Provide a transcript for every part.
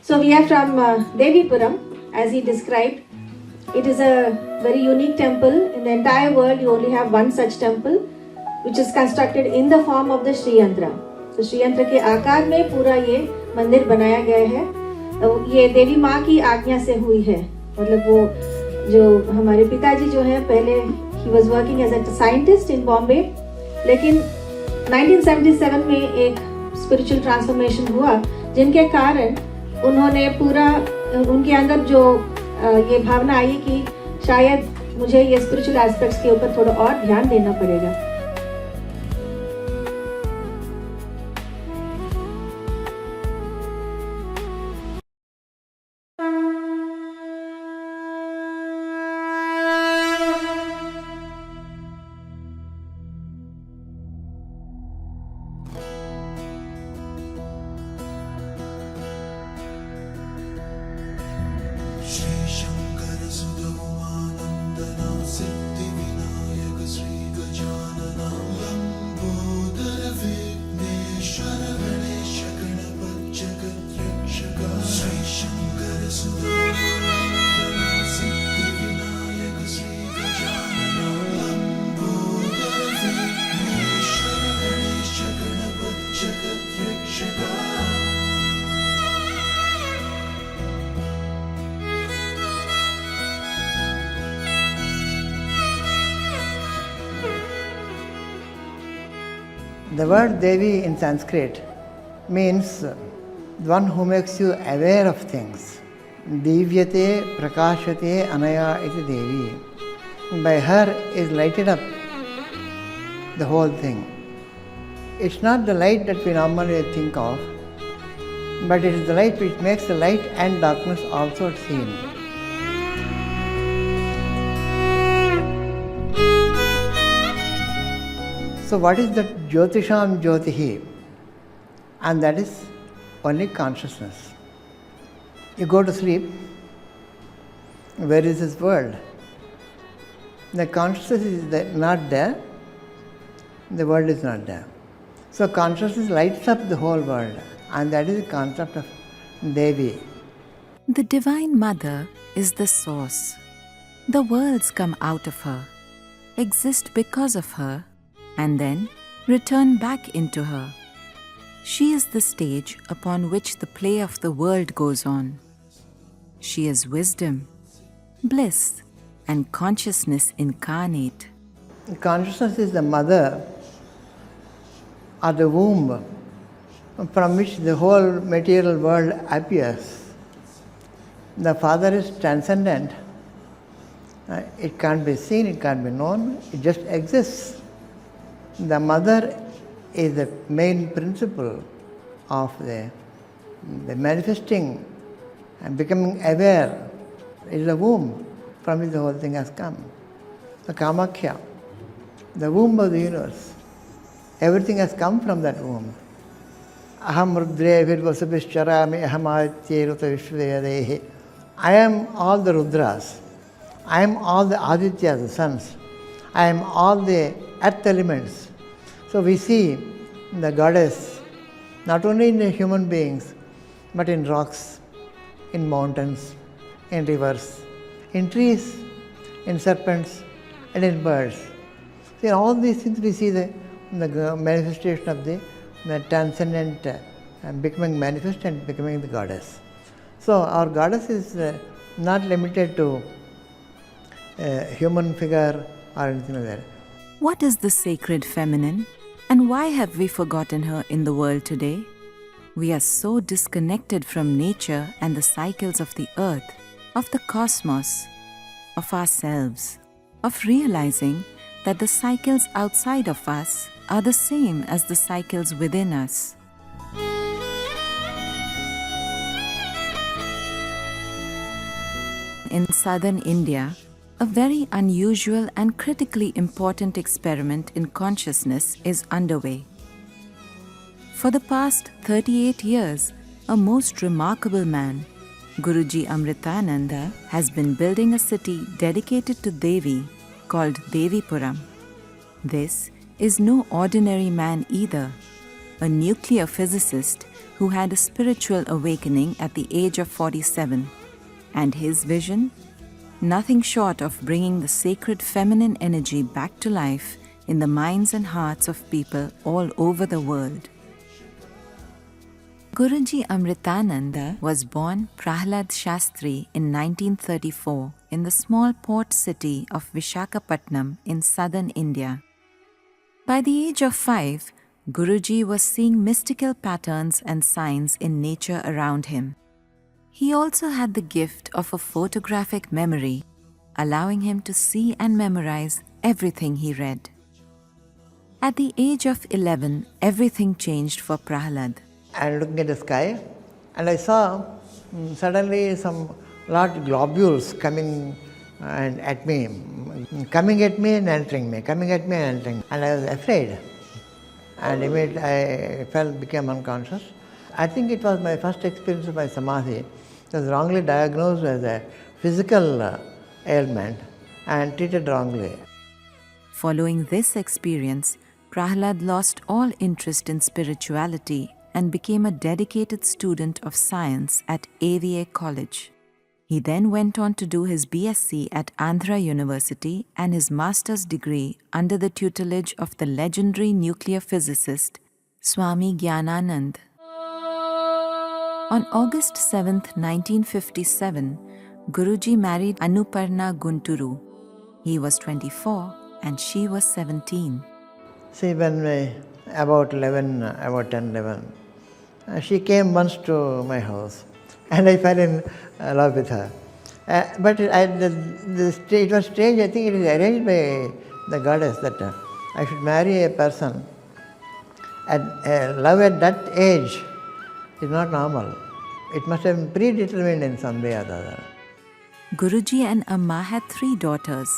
So we are from Devipuram, as he described. It is a very unique temple. In the entire world, you only have one such temple, which is constructed in the form of the Sri Yantra. So Sri Yantra के आकार में पूरा ये मंदिर बनाया गया है. ये देवी माँ की आज्ञा से हुई है. मतलब वो जो हमारे पिताजी जो है पहले he was working as a scientist in Bombay, लेकिन 1977 में एक spiritual transformation हुआ, जिनके कारण उन्होंने पूरा उनके अंदर जो ये भावना आई कि शायद मुझे ये स्पिरिचुअल एस्पेक्ट्स के ऊपर थोड़ा और ध्यान देना पड़ेगा. The word Devi in Sanskrit means one who makes you aware of things. Divyate prakashate anaya iti Devi. By her is lighted up the whole thing. It's not the light that we normally think of, but it is the light which makes the light and darkness also seen. So what is that Jyotisham Jyotihi? And that is only consciousness. You go to sleep, where is this world? The consciousness is not there, the world is not there. So consciousness lights up the whole world, and that is the concept of Devi. The Divine Mother is the source. The worlds come out of her, exist because of her, and then return back into her. She is the stage upon which the play of the world goes on. She is wisdom, bliss, and consciousness incarnate. Consciousness is the mother or the womb from which the whole material world appears. The Father is transcendent. It can't be seen, it can't be known, it just exists. The mother is the main principle of the manifesting and becoming aware. It is the womb from which the whole thing has come. The Kamakhya, the womb of the universe. Everything has come from that womb. Aham rudre virvasubhischarami aham adityeruta vishvadehi. I am all the Rudras. I am all the Adityas, the suns. I am all the earth elements. So we see the goddess not only in the human beings, but in rocks, in mountains, in rivers, in trees, in serpents, and in birds. So in all these things we see the manifestation of the transcendent becoming manifest and becoming the goddess. So our goddess is not limited to human figure or anything like that. What is the sacred feminine, and why have we forgotten her in the world today? We are so disconnected from nature and the cycles of the earth, of the cosmos, of ourselves, of realizing that the cycles outside of us are the same as the cycles within us. In southern India, a very unusual and critically important experiment in consciousness is underway. For the past 38 years, a most remarkable man, Guruji Amritananda, has been building a city dedicated to Devi called Devipuram. This is no ordinary man either, a nuclear physicist who had a spiritual awakening at the age of 47. And his vision? Nothing short of bringing the sacred feminine energy back to life in the minds and hearts of people all over the world. Guruji Amritananda was born Prahlad Shastri in 1934 in the small port city of Vishakhapatnam in southern India. By the age of 5, Guruji was seeing mystical patterns and signs in nature around him. He also had the gift of a photographic memory, allowing him to see and memorize everything he read. At the age of 11, everything changed for Prahlad. And looking at the sky, and I saw suddenly some large globules coming and at me and entering me, coming at me and entering me. And I was afraid. And immediately I became unconscious. I think it was my first experience of my samadhi. It was wrongly diagnosed as a physical ailment and treated wrongly. Following this experience, Prahlad lost all interest in spirituality and became a dedicated student of science at AVA College. He then went on to do his BSc at Andhra University and his master's degree under the tutelage of the legendary nuclear physicist Swami Gyananand. On August 7, 1957, Guruji married Anuparna Gunturu. He was 24 and she was 17. See, when about 10, 11, she came once to my house and I fell in love with her. But it was strange. I think it is arranged by the goddess that I should marry a person. And love at that age is not normal. It must have been predetermined in some way or the other. Guruji and Amma had 3 daughters,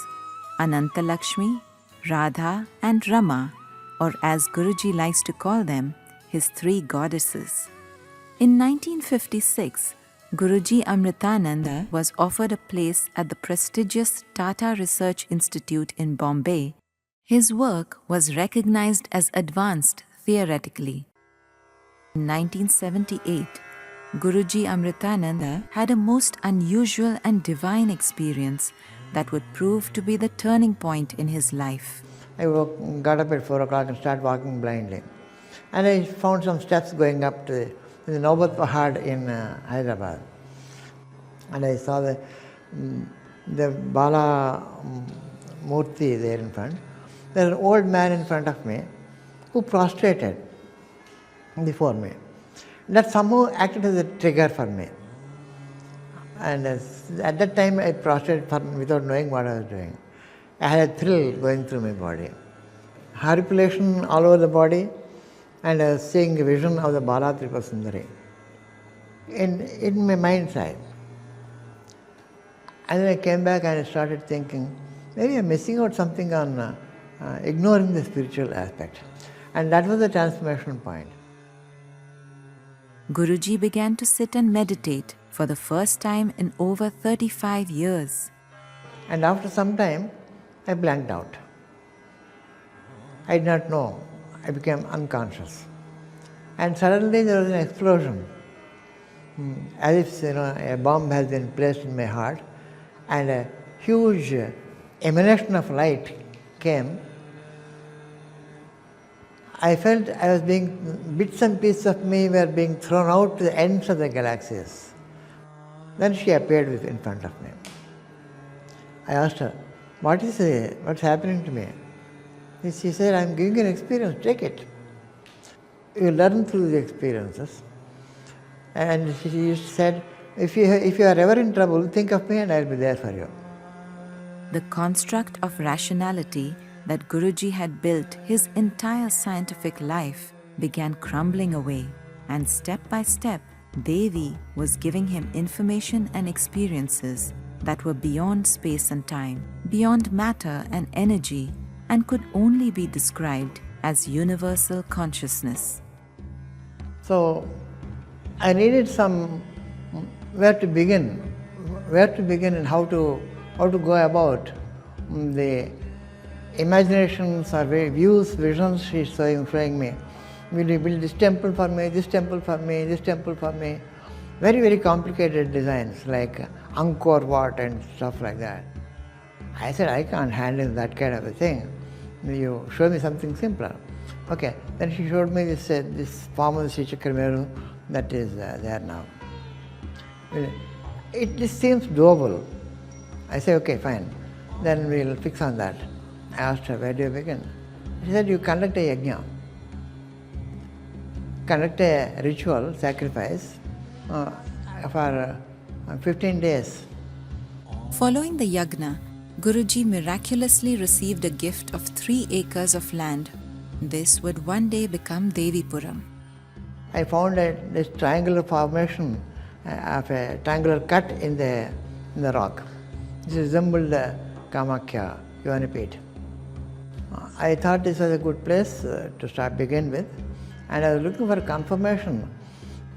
Anantalakshmi, Radha and Rama, or as Guruji likes to call them, his 3 goddesses. In 1956, Guruji Amritananda was offered a place at the prestigious Tata Research Institute in Bombay. His work was recognized as advanced theoretically. In 1978, Guruji Amritananda had a most unusual and divine experience that would prove to be the turning point in his life. I got up at 4 o'clock and started walking blindly. And I found some steps going up to the Naubat Pahad in Hyderabad. And I saw the Bala Murti there in front. There was an old man in front of me who prostrated before me. That somehow acted as a trigger for me. And at that time I prostrated without knowing what I was doing. I had a thrill going through my body. Horripilation all over the body, and I was seeing a vision of the Bala Tripasundari in my mind's eye. And then I came back and I started thinking, maybe I'm missing out something on ignoring the spiritual aspect. And that was the transformation point. Guruji began to sit and meditate for the first time in over 35 years. And after some time, I blanked out. I did not know. I became unconscious. And suddenly there was an explosion. As if a bomb has been placed in my heart, and a huge emanation of light came. I felt I was bits and pieces of me were being thrown out to the ends of the galaxies. Then she appeared in front of me. I asked her, what's happening to me? She said, I'm giving you an experience, take it. You learn through the experiences. And she said, if you are ever in trouble, think of me and I'll be there for you. The construct of rationality that Guruji had built his entire scientific life began crumbling away, and step by step, Devi was giving him information and experiences that were beyond space and time, beyond matter and energy, and could only be described as universal consciousness. So, I needed where to begin and how to go about the imaginations or views, visions she's showing me. will you build this temple for me, this temple for me, this temple for me? Very, very complicated designs like Angkor Wat and stuff like that. I said, I can't handle that kind of a thing. You show me something simpler. Okay, then she showed me this form of the Sri Chakra Meru that is there now. It just seems doable. I say, okay, fine. Then we'll fix on that. I asked her, where do you begin? She said, you conduct a yajna. Conduct a ritual, sacrifice, for 15 days. Following the yagna, Guruji miraculously received a gift of 3 acres of land. This would one day become Devipuram. I found this triangular formation of a triangular cut in the rock. This resembled Kamakhya, Yoganipet. I thought this was a good place to begin with, and I was looking for confirmation.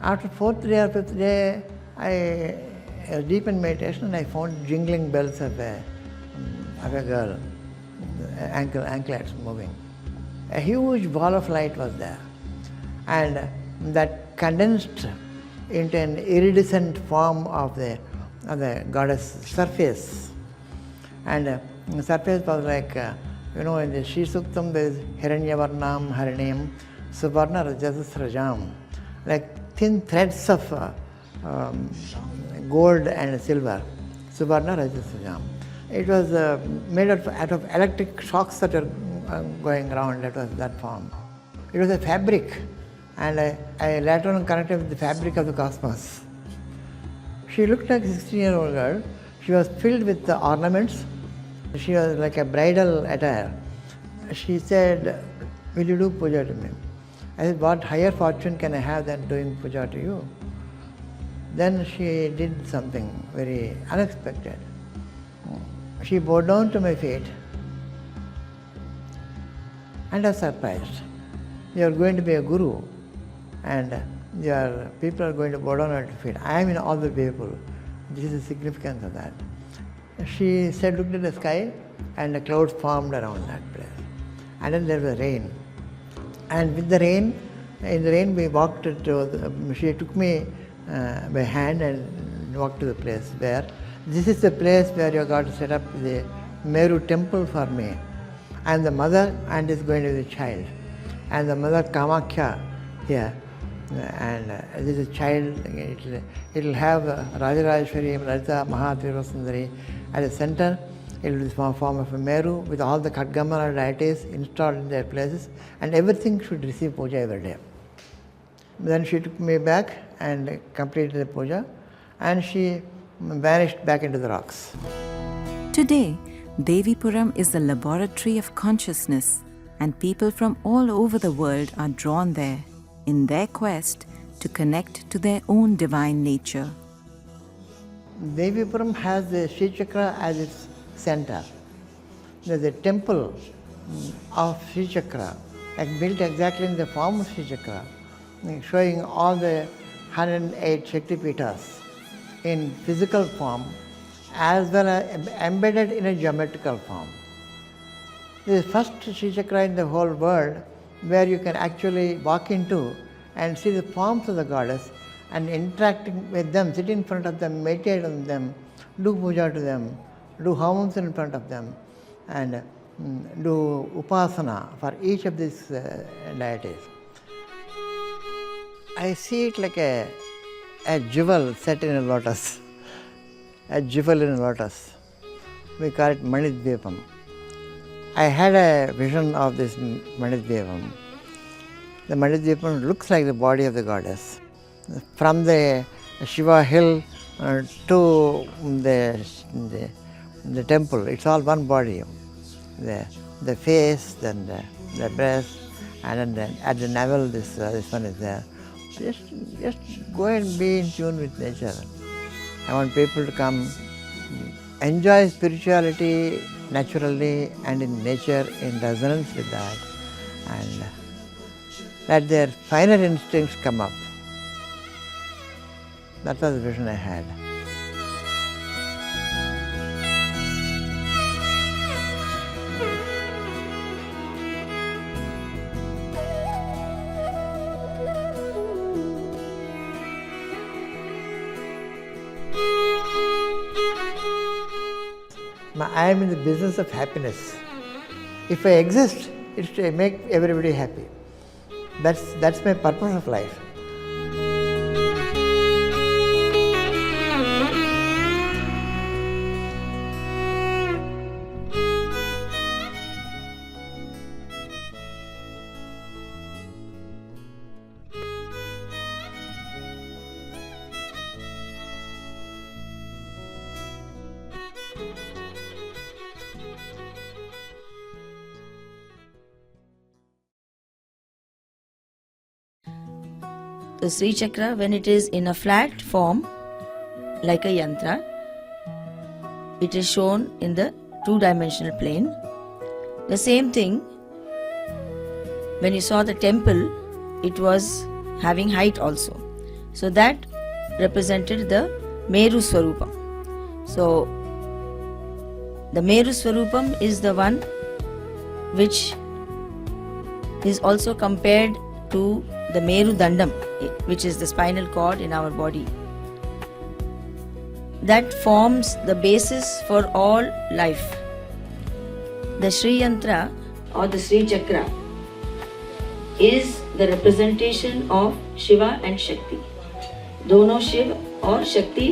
After 4th day or 5th day, I was deep in meditation and I found jingling bells of a girl, anklets moving. A huge ball of light was there, and that condensed into an iridescent form of the goddess surface. And the surface was like, in the Sri Suktam there is Hiranyavarnam Harinim Suvarna Rajasrajam, like thin threads of gold and silver, Suvarna Rajasrajam. It was made out of electric shocks that were going around. That was that form. It was a fabric, and I later on connected with the fabric of the cosmos. She looked like a 16-year-old girl. She was filled with the ornaments. She was like a bridal attire. She said, will you do puja to me? I said, what higher fortune can I have than doing puja to you? Then she did something very unexpected. She bowed down to my feet, and I was surprised. You are going to be a guru, and your people are going to bow down at your feet. I am in all the people. This is the significance of that. She said, looked at the sky, and the clouds formed around that place. And then there was rain. And with the rain, in the rain we walked she took me by hand and walked to the place where, this is the place where you got to set up the Meru temple for me. I am the mother and is going to be the child. And the mother Kamakhya here. And this is a child, it will have Rajarajeshwari, Lalita, Mahatvira Sundari at the center. It will be the form of a Meru with all the Khatgamala deities installed in their places, and everything should receive puja every day. Then she took me back and completed the puja, and she vanished back into the rocks. Today, Devipuram is the laboratory of consciousness, and people from all over the world are drawn there in their quest to connect to their own divine nature. Devipuram has the Sri Chakra as its center. There is a temple of Sri Chakra, built exactly in the form of Sri Chakra, showing all the 108 Shaktipitas in physical form as well as embedded in a geometrical form. This is the first Sri Chakra in the whole world where you can actually walk into and see the forms of the goddess and interacting with them, sit in front of them, meditate on them, do puja to them, do homams in front of them, and do upasana for each of these deities. I see it like a jewel set in a lotus, a jewel in a lotus. We call it Manidvipam. I had a vision of this Manidvipam. The Manidvipam looks like the body of the goddess. From the Shiva hill to the temple, it's all one body. The face, then the breast, and then at the navel this one is there. Just go and be in tune with nature. I want people to come enjoy spirituality naturally and in nature, in resonance with that, and let their finer instincts come up. That was the vision I had. I am in the business of happiness. If I exist, it's to make everybody happy. That's my purpose of life. The Sri Chakra, when it is in a flat form, like a yantra, it is shown in the two-dimensional plane. The same thing, when you saw the temple, it was having height also. So that represented the Meru Swarupam. So, the Meru Swarupam is the one which is also compared to the Meru Dandam, which is the spinal cord in our body. That forms the basis for all life. The Sri Yantra or the Sri Chakra is the representation of Shiva and Shakti. दोनों शिव और शक्ति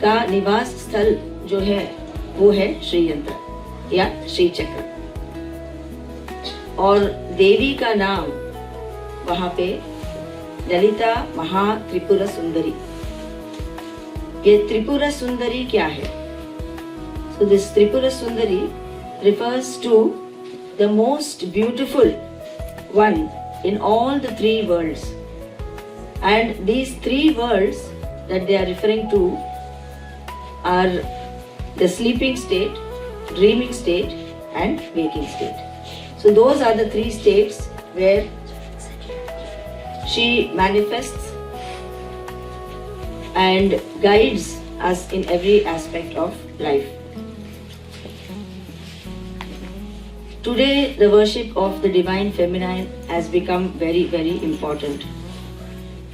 का निवास स्थल जो है वो है श्री यंत्र या श्री चक्र, और देवी का नाम वहां पे ललिता महात्रिपुरा सुंदरी. ये त्रिपुरा सुंदरी क्या है? So this Tripura Sundari refers to the most beautiful one in all the three worlds. And these three worlds that they are referring to are the sleeping state, dreaming state and waking state. So those are the three states where she manifests and guides us in every aspect of life. Today, the worship of the Divine Feminine has become very, very important.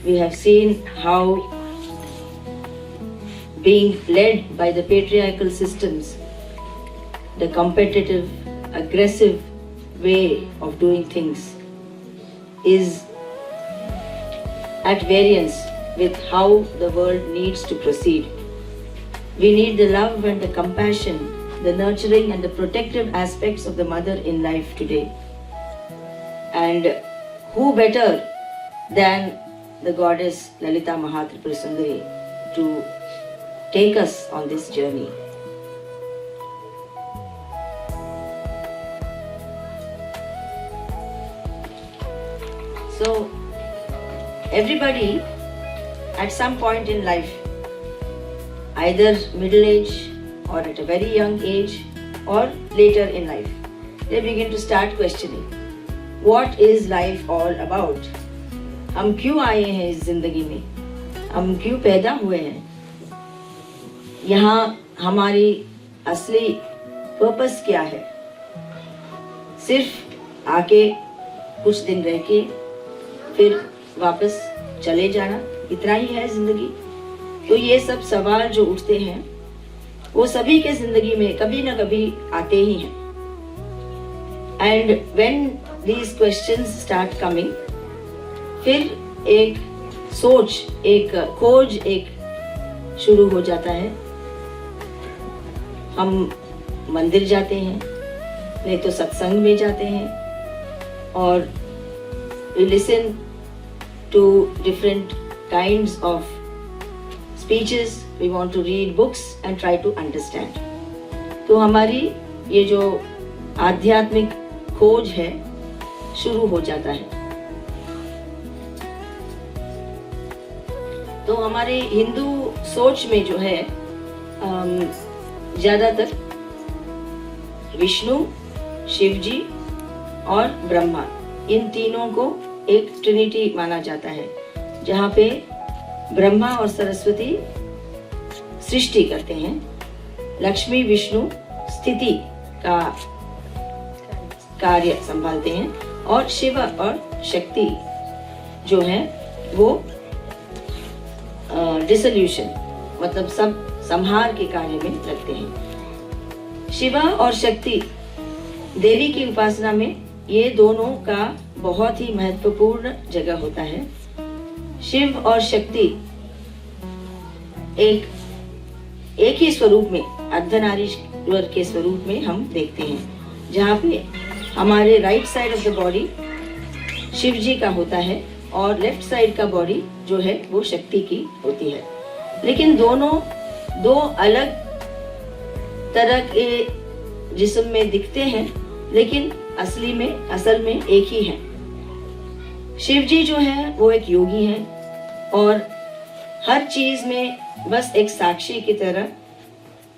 We have seen how being led by the patriarchal systems, the competitive, aggressive way of doing things is at variance with how the world needs to proceed. We need the love and the compassion, the nurturing and the protective aspects of the mother in life today. And who better than the goddess Lalita Mahatripura Sundari to take us on this journey. So, everybody at some point in life, either middle age or at a very young age or later in life, they begin to start questioning, what is life all about? हम क्यों आए हैं इस जिंदगी में? हम क्यों पैदा हुए हैं? यहाँ हमारी असली पर्पस क्या है? सिर्फ आके कुछ दिन रह के फिर वापस चले जाना, इतना ही है जिंदगी? तो ये सब सवाल जो उठते हैं वो सभी के जिंदगी में कभी ना कभी आते ही हैं. And when these questions start coming, फिर एक सोच, एक खोज एक शुरू हो जाता है. हम मंदिर जाते हैं, नहीं तो सत्संग में जाते हैं, और we listen to different kinds of speeches. We want to read books and try to understand. तो हमारी ये जो आध्यात्मिक खोज है शुरू हो जाता है. तो हमारे हिंदू सोच में जो है ज्यादातर विष्णु, शिवजी और ब्रह्मा, इन तीनों को एक ट्रिनिटी माना जाता है, जहाँ पे ब्रह्मा और सरस्वती सृष्टि करते हैं, लक्ष्मी विष्णु स्थिति का कार्य संभालते हैं, और शिव और शक्ति जो है वो डिसोल्यूशन मतलब सब संहार के कार्य में लगते हैं. शिवा और शक्ति देवी की उपासना में ये दोनों का बहुत ही महत्वपूर्ण जगह होता है। शिव और शक्ति एक ही स्वरूप में, अर्धनारीश्वर के स्वरूप में हम देखते हैं, जहाँ पे हमारे right side of the body Shiv ji का होता है और लेफ्ट साइड का बॉडी जो है वो शक्ति की होती है। लेकिन दोनों दो अलग तरह के जिस्म में दिखते हैं, लेकिन असल में एक ही है। शिव जी जो है वो एक योगी है और हर चीज में बस एक साक्षी की तरह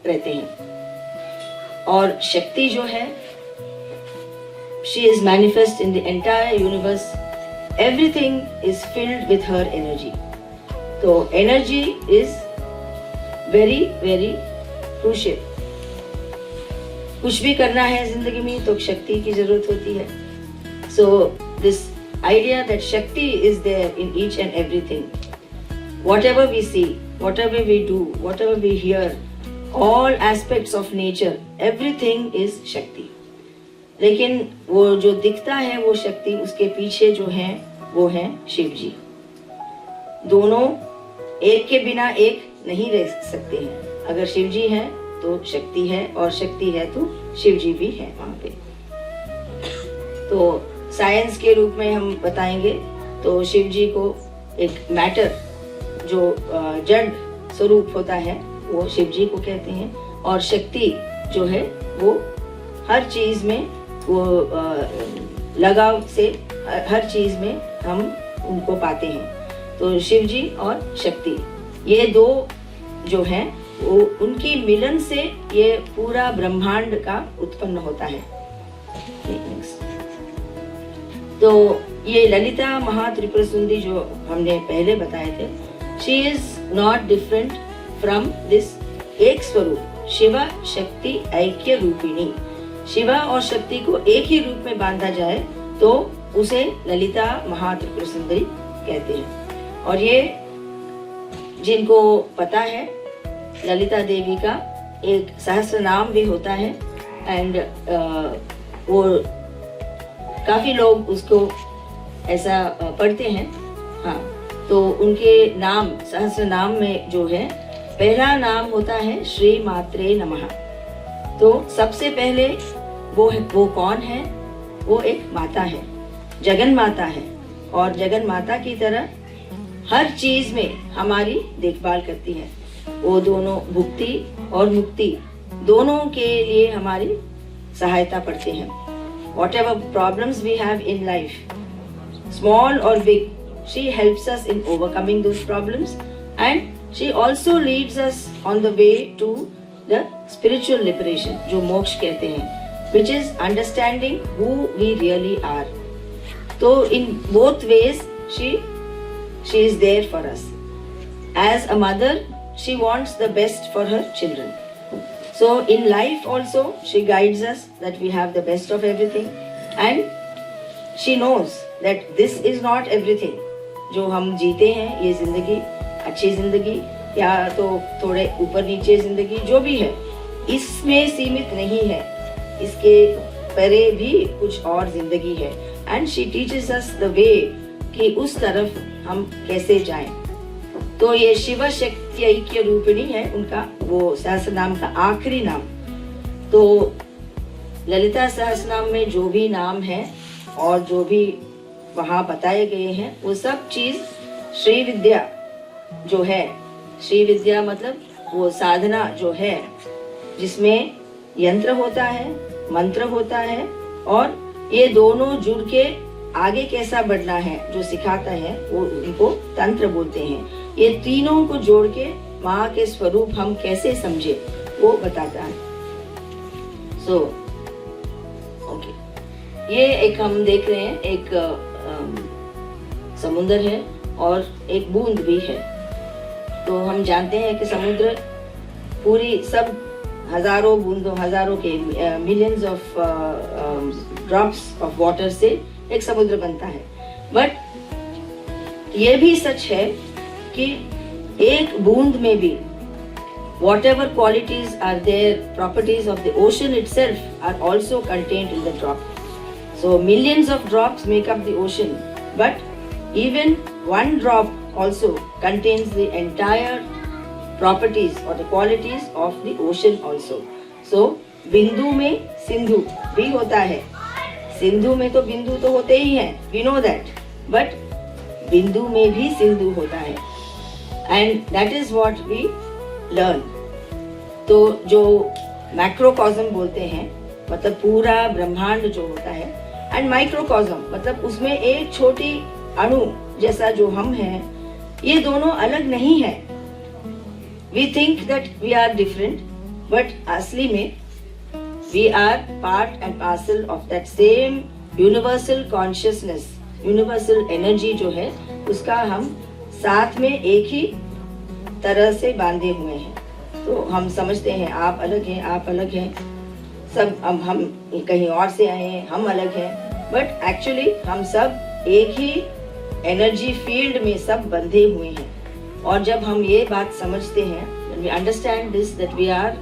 रहते हैं। और शक्ति जो है, she is manifest in the entire universe. Everything is filled with her energy. तो energy is very very crucial. कुछ भी करना है जिंदगी में तो शक्ति की जरूरत होती है। So this idea that Shakti is there in each and everything, whatever we see, whatever we do, whatever we hear, all aspects of nature, everything is Shakti. लेकिन वो जो दिखता है वो शक्ति, उसके पीछे जो है वो है शिव जी। दोनों एक के बिना एक नहीं रह सकते हैं। अगर शिव जी है तो शक्ति है और शक्ति है तो शिव जी भी है वहां पे। तो साइंस के रूप में हम बताएंगे तो शिव जी को एक मैटर जो जड़ स्वरूप होता है वो शिव जी को कहते हैं, और शक्ति जो है वो हर चीज में वो लगाव से हर चीज में हम उनको पाते हैं। तो शिव जी और शक्ति ये दो जो हैं वो उनकी मिलन से ये पूरा ब्रह्मांड का उत्पन्न होता है। तो ये ललिता महात्रिपुर सुंदरी जो हमने पहले बताए थे, she is not different from this एक स्वरूप शिवा शक्ति ऐक्य रूपिणी। शिवा और शक्ति को एक ही रूप में बांधा जाए तो उसे ललिता महात्रिपुर सुंदरी कहते हैं। और ये जिनको पता है, ललिता देवी का एक सहस्त्र नाम भी होता है एंड वो काफी लोग उसको ऐसा पढ़ते हैं। हाँ, तो उनके नाम सहस्त्र नाम में जो है पहला नाम होता है श्री मात्रे नमः। तो सबसे पहले वो कौन है? वो एक माता है, जगन माता है, और जगन माता की तरह हर चीज में हमारी देखभाल करती है। वो दोनों भुक्ति और मुक्ति दोनों के लिए हमारी सहायता करते हैं। Whatever problems we have in life, small or big, she helps us in overcoming those problems, and she also leads us on the way to the spiritual liberation, जो मोक्ष कहते हैं, which is understanding who we really are. So in both ways she is there for us. As a mother, she wants the best for her children. So in life also she guides us that we have the best of everything, and she knows that this is not everything. जो हम जीते हैं ये जिंदगी, अच्छी जिंदगी या तो थोड़े ऊपर नीचे जिंदगी जो भी है, इसमें सीमित नहीं है, इसके परे भी कुछ और जिंदगी है। And she teaches us the way कि उस तरफ हम कैसे जाएं। तो ये शिव शक्ति ऐक्य रूपिणी है उनका वो सहस्त्र नाम का आखिरी नाम। तो ललिता सहस्त्र नाम में जो भी नाम है और जो भी वहाँ बताए गए हैं वो सब चीज श्री विद्या जो है, श्री विद्या मतलब वो साधना जो है जिसमें यंत्र होता है, मंत्र होता है, और ये दोनों जुड़ के आगे कैसा बढ़ना है जो सिखाता है वो उनको तंत्र बोलते हैं। ये तीनों को जोड़ के माँ के स्वरूप हम कैसे समझे वो बताता है। सो ओके, ये एक हम देख रहे हैं एक समुद्र है और एक बूंद भी है। तो हम जानते हैं कि समुद्र पूरी सब हजारों बूंदों, हजारों के millions of drops of water से एक समुद्र बनता है। बट ये भी सच है कि एक बूंद में भी whatever qualities are there, properties of the ocean itself are also contained in the drop. So millions of drops make up the ocean, but even one drop also contains the entire properties or the qualities of the ocean also. So बिंदु में सिंधु भी होता है. सिंधु में तो बिंदु तो होते ही हैं, we know that, but बिंदु में भी सिंधु होता है, and that is what we learn. तो जो मैक्रोकॉस्म बोलते हैं, मतलब पूरा ब्रह्मांड जो होता है, एंड माइक्रोकॉस्म मतलब उसमें एक छोटी अणु जैसा जो हम हैं, ये दोनों अलग नहीं है. We think that we are different, but असली में we are part and parcel of that same universal consciousness, universal energy जो है, उसका हम साथ में एक ही तरह से बांधे हुए हैं. तो हम समझते हैं आप अलग हैं, आप अलग हैं, सब हम कहीं और से आए हैं, हम अलग हैं, बट एक्चुअली हम सब एक ही एनर्जी फील्ड में सब बंधे हुए हैं. और जब हम ये बात समझते हैं, when we understand this, that we are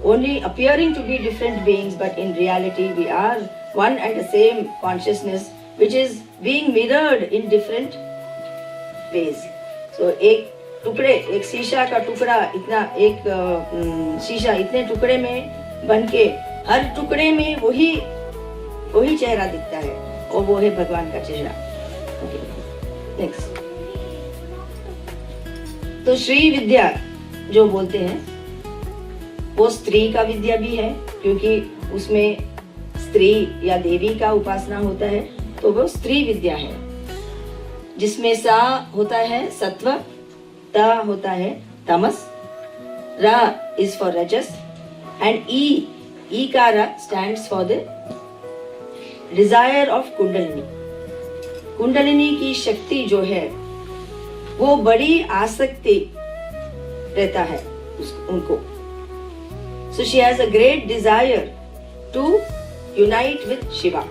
only appearing to be different beings, but in reality we are one and the same consciousness which is being mirrored in different ways. So एक टुकड़े, एक शीशा का टुकड़ा इतना, एक शीशा इतने टुकड़े में बन के हर टुकड़े में वही चेहरा दिखता है, और वो है भगवान का चेहरा. नेक्स्ट. तो श्री विद्या जो बोलते हैं वो स्त्री का विद्या भी है, क्योंकि उसमें स्त्री या देवी का उपासना होता है, तो वो स्त्री विद्या है, जिसमें सा होता है सत्व, ता होता है तमस, रा इज फॉर रजस, एंड ई का रा stands for the desire of kundalini. Kundalini की शक्ति जो है वो बड़ी आसक्ति रहता है उनको. So she has a great desire to unite with Shiva.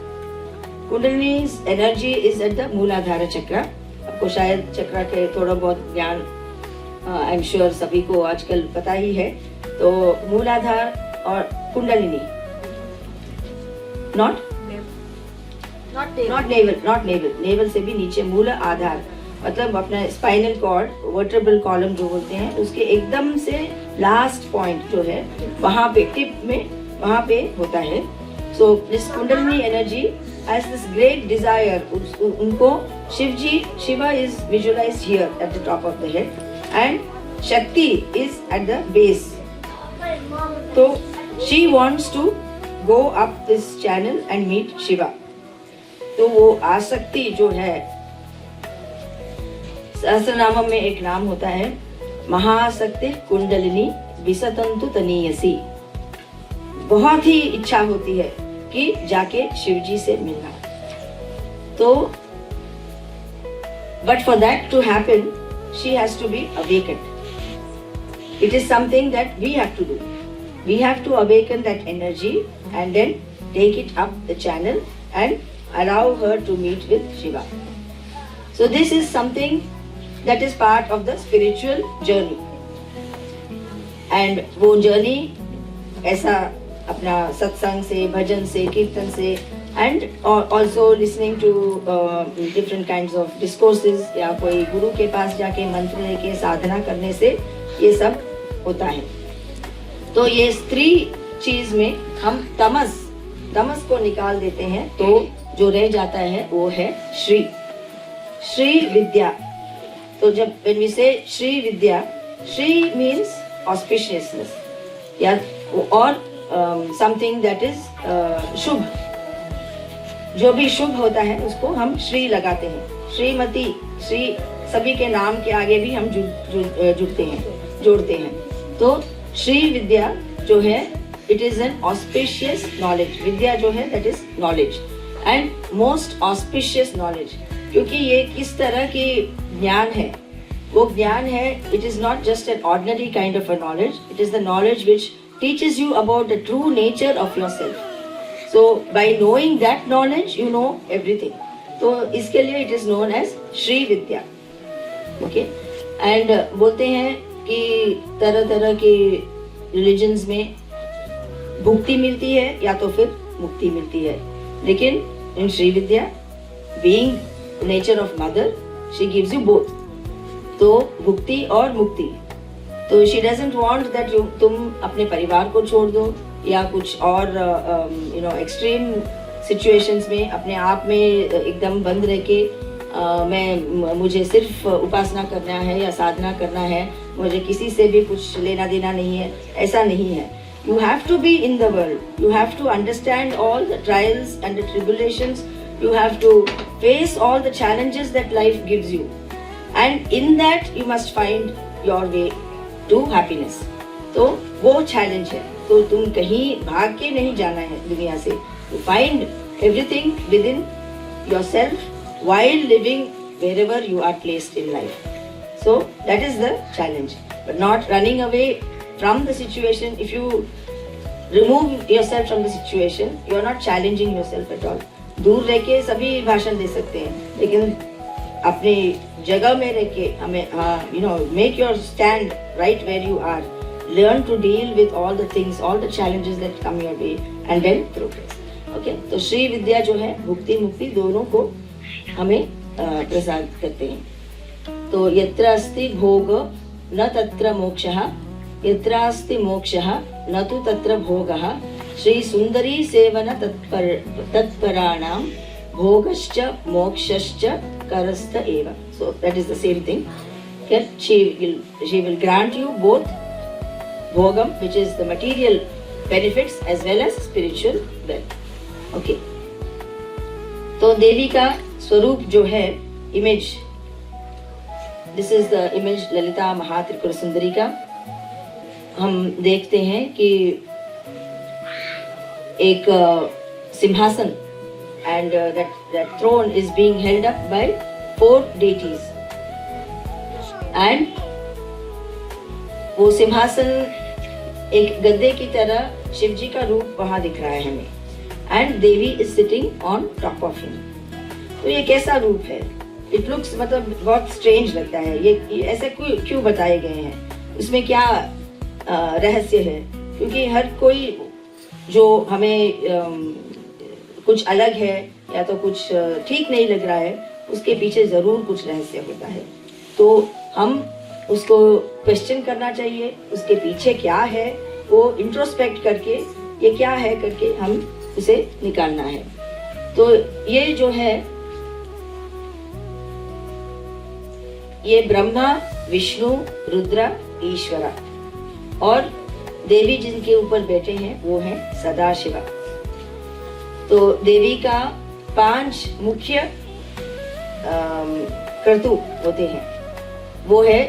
Kundalini's energy is at the Mooladhara chakra. आपको शायद चक्र के थोड़ा बहुत ज्ञान आई एम श्योर सभी को आजकल पता ही है. तो मूलाधार और कुंडलिनी, नॉट नेवल से भी नीचे, मूल आधार मतलब अपना स्पाइनल कॉर्ड, वर्टेब्रल कॉलम जो बोलते हैं, उसके एकदम से लास्ट पॉइंट जो है वहां पे, टिप में वहां पे होता है. So this kundalini energy has this great desire. उनको Shiva is visualised here at the top of the head, and Shakti is at the base. तो she wants to go up this channel and meet Shiva. तो वो आसक्ति जो है, सहस्रनामम में एक नाम होता है महाशक्ति कुंडलिनी विसतंतु तनीयसी. बहुत ही इच्छा होती है कि जाके शिव जी से मिलना. तो but for that to happen she has to be awakened. It is something that we have to do. We have to awaken that energy and then take it up the channel and allow her to meet with Shiva. So this is something that is part of the spiritual journey. And वो journey ऐसा अपना सत्संग से, भजन से, कीर्तन से, and also listening to different kinds of discourses, या कोई गुरु के पास जाके मंत्र लेके साधना करने से ये सब होता है. तो ये स्त्री चीज में हम तमस को निकाल देते हैं, तो जो रह जाता है वो है श्री विद्या. तो जब when we say Shri Vidya, Shri means auspiciousness, या और something that is शुभ. जो भी शुभ होता है उसको हम श्री लगाते हैं. श्रीमती, श्री सभी के नाम के आगे भी हम जोड़ते हैं. तो श्री विद्या जो है, it is an auspicious knowledge. विद्या जो है that is knowledge, and most auspicious knowledge. क्योंकि ये किस तरह की ज्ञान है, वो ज्ञान है, it is not just an ordinary kind of a knowledge, it is the knowledge which teaches you about the true nature of yourself. So by knowing that knowledge you know everything. तो इसके लिए it is known as Shri Vidya. Okay. And बोलते हैं कि तरह तरह के religions में भुक्ति मिलती है या तो फिर मुक्ति मिलती है, लेकिन in Shri Vidya being nature of mother she gives you both, तो भुक्ति और मुक्ति। तो शी डजंट वांट दैट तुम अपने परिवार को छोड़ दो या कुछ और एक्सट्रीम सिचुएशंस में अपने आप में एकदम बंद रह के मुझे सिर्फ उपासना करना है या साधना करना है, मुझे किसी से भी कुछ लेना देना नहीं है, ऐसा नहीं है। You have to be in the world. You have to understand all the trials and the tribulations. You have to face all the challenges that life gives you. And in that you must find your way to happiness. तो वो challenge है, तो तुम कहीं भाग के नहीं जाना है दुनिया से। To find everything within yourself while living wherever you are placed in life. So that is the challenge, but not running away from the situation. If you remove yourself from the situation, you are not challenging yourself at all. दूर रह के सभी भाषण दे सकते हैं, लेकिन अपने जगह में रह के हमें make your stand right where you are. Learn to deal with all the things, all the challenges that come your way, and then progress. Okay, तो श्री विद्या जो है भुक्ति मुक्ति दोनों को हमें प्रसाद करते हैं। तो यत्र अस्ति भोग न तत्र मोक्षः, यत्रास्ति मोक्षः न तु तत्र भोगः, श्री सुंदरी सेवन तत्पराणां भोगश्च मोक्षश्च करस्त एव। So that is the same thing. Okay? She will grant you both bhogam, which is the material benefits, as well as spiritual wealth. Okay. तो देवी का स्वरूप जो है, image, this is the image Lalita Mahatripur सुंदरी का। हम देखते हैं कि एक सिंहासन and that throne is being held up by 4 deities, and वो सिंहासन एक गद्दे की तरह शिव जी का रूप वहां दिख रहा है हमें, and Devi is sitting on top of him। तो ये कैसा रूप है? It looks मतलब बहुत strange लगता है। ये ऐसे क्यों बताए गए हैं? उसमें क्या रहस्य है? क्योंकि हर कोई जो हमें कुछ अलग है या तो कुछ ठीक नहीं लग रहा है, उसके पीछे जरूर कुछ रहस्य होता है। तो हम उसको क्वेश्चन करना चाहिए, उसके पीछे क्या है वो इंट्रोस्पेक्ट करके ये क्या है करके हम उसे निकालना है। तो ये जो है, ये ब्रह्मा विष्णु रुद्र ईश्वरा, और देवी जिनके ऊपर बैठे हैं वो है सदाशिवा। तो देवी का 5 मुख्य कर्तु होते हैं, वो है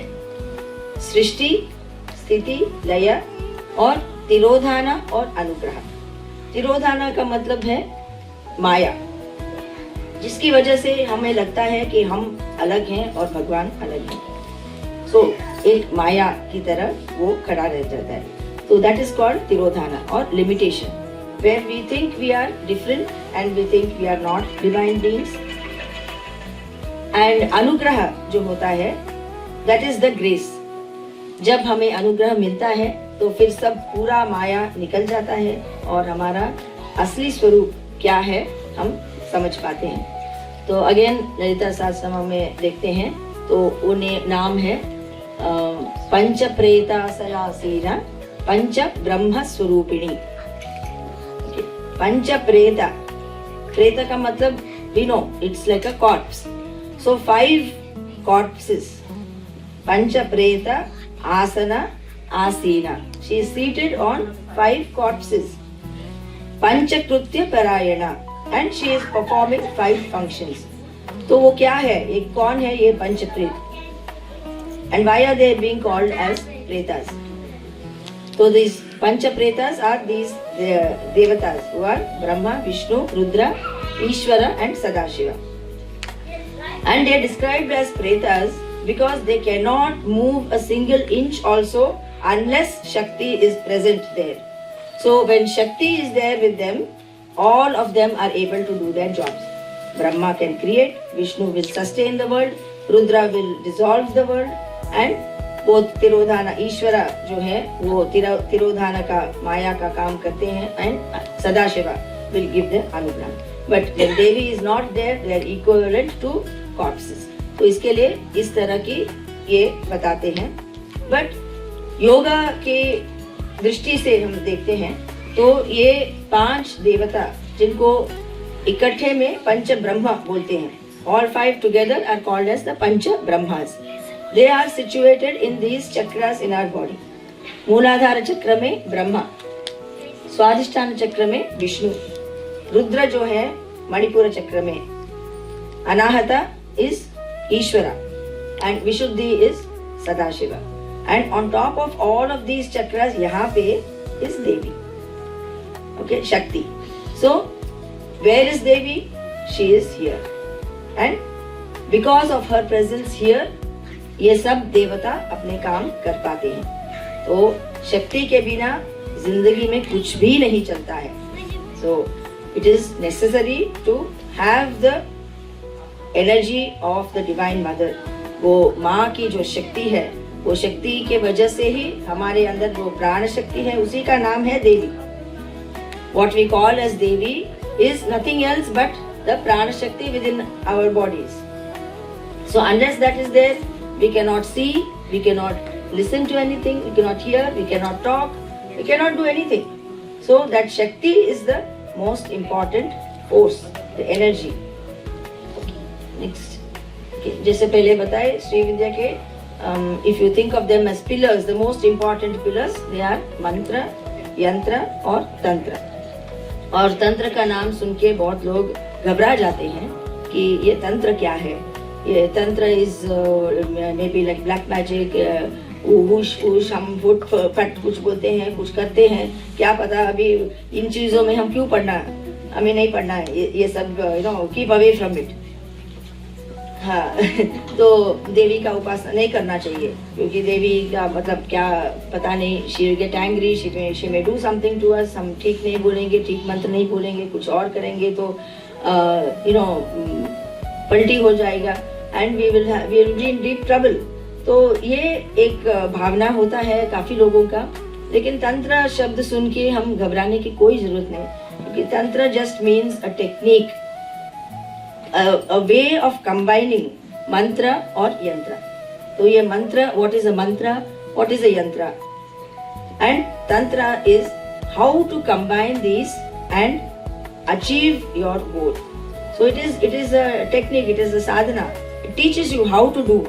सृष्टि, स्थिति, लय और तिरोधाना और अनुग्रह। तिरोधाना का मतलब है माया, जिसकी वजह से हमें लगता है कि हम अलग हैं और भगवान अलग हैं। सो एक माया की तरह वो खड़ा रह जाता है। तो दैट इज कॉल्ड तिरोधाना और limitation, where we think we are different and we think we are not divine beings. And अनुग्रह जो होता है, that is the grace. जब हमें अनुग्रह मिलता है तो फिर सब पूरा माया निकल जाता है और हमारा असली स्वरूप क्या है हम समझ पाते हैं। तो अगेन ललिता सहस्रनाम में देखते हैं, तो उन्हें नाम है पंच प्रेतासयासीना पंच ब्रह्म स्वरूपिणी। पंच प्रेता, प्रेता का मतलब we know it's like a corpse. So 5 corpses, punch प्रेता Asna आसीना, she is seated on 5 corpses, पंचकृत्य परायणा, and she is performing 5 functions. तो वो क्या है, एक कौन है ये पंचप्रेत, and why are they being called as pretas? So these panchapretas are these devatas who are Brahma, Vishnu, Rudra, Ishvara and Sadashiva, and they are described as pretas because they cannot move a single inch also unless Shakti is present there. So when Shakti is there with them, all of them are able to do their jobs. Brahma can create, Vishnu will sustain the world, Rudra will dissolve the world, and वो तिरोधान ईश्वरा जो है वो तिरोधान का माया का काम करते हैं and Sadashiva will give the anugraha. But when Devi is not there they are equivalent to goddesses. तो इसके लिए इस तरह की ये बताते हैं. बट योगा के दृष्टि से हम देखते हैं तो ये 5 देवता जिनको इकट्ठे में पंच ब्रह्म बोलते हैं. All 5 together are called as the Pancha Brahmas. They are situated in these chakras in our body. मूलाधार चक्र में ब्रह्मा, स्वादिष्ठान चक्र में विष्णु, रुद्र जो है मणिपुर चक्र में, अनाहता is ईश्वरा and Vishuddhi is Sadashiva. And on top of all of these chakras यहाँ पे is Devi. Okay, Shakti. So where is Devi? She is here. And because of her presence here, ये सब देवता अपने काम कर पाते हैं. तो शक्ति के बिना जिंदगी में कुछ भी नहीं चलता है. So it is necessary to have the energy of the divine mother. वो माँ की जो शक्ति है, वो शक्ति के वजह से ही हमारे अंदर जो प्राण शक्ति है उसी का नाम है देवी. What we call as Devi is nothing else but the prana shakti within our bodies. So unless that is there, we cannot see, we cannot listen to anything, we cannot hear, we cannot talk, we cannot do anything. So that shakti is the most important force, the energy. Okay. Next. Okay. जैसे पहले बताए श्री विद्या के if you think of them as pillars, the most important pillars, they are mantra, yantra और tantra. और तंत्र का नाम सुन के बहुत लोग घबरा जाते हैं कि ये तंत्र क्या है. ये तंत्र is may be like black magic, हम फुट फट कुछ बोलते हैं, कुछ करते हैं, क्या पता. अभी इन चीजों में हम क्यों पढ़ना, हमें नहीं पढ़ना है ये सब. Keep away from it. हाँ तो देवी का उपासना नहीं करना चाहिए क्योंकि देवी का मतलब क्या पता नहीं. She will get angry, she may do something to us. हम ठीक नहीं बोलेंगे, ठीक मंत्र नहीं बोलेंगे, कुछ और करेंगे तो पलटी हो जाएगा and we will be in deep trouble. तो ये एक भावना होता है काफी लोगों का. लेकिन तंत्र शब्द सुन के हम घबराने की कोई जरूरत नहीं क्योंकि तंत्र just means a technique, a way of combining mantra और yantra. तो ये मंत्र, what is a mantra, what is a yantra, and tantra is how to combine these and achieve your goal. So it is a technique, it is a sadhana. It teaches you how to do,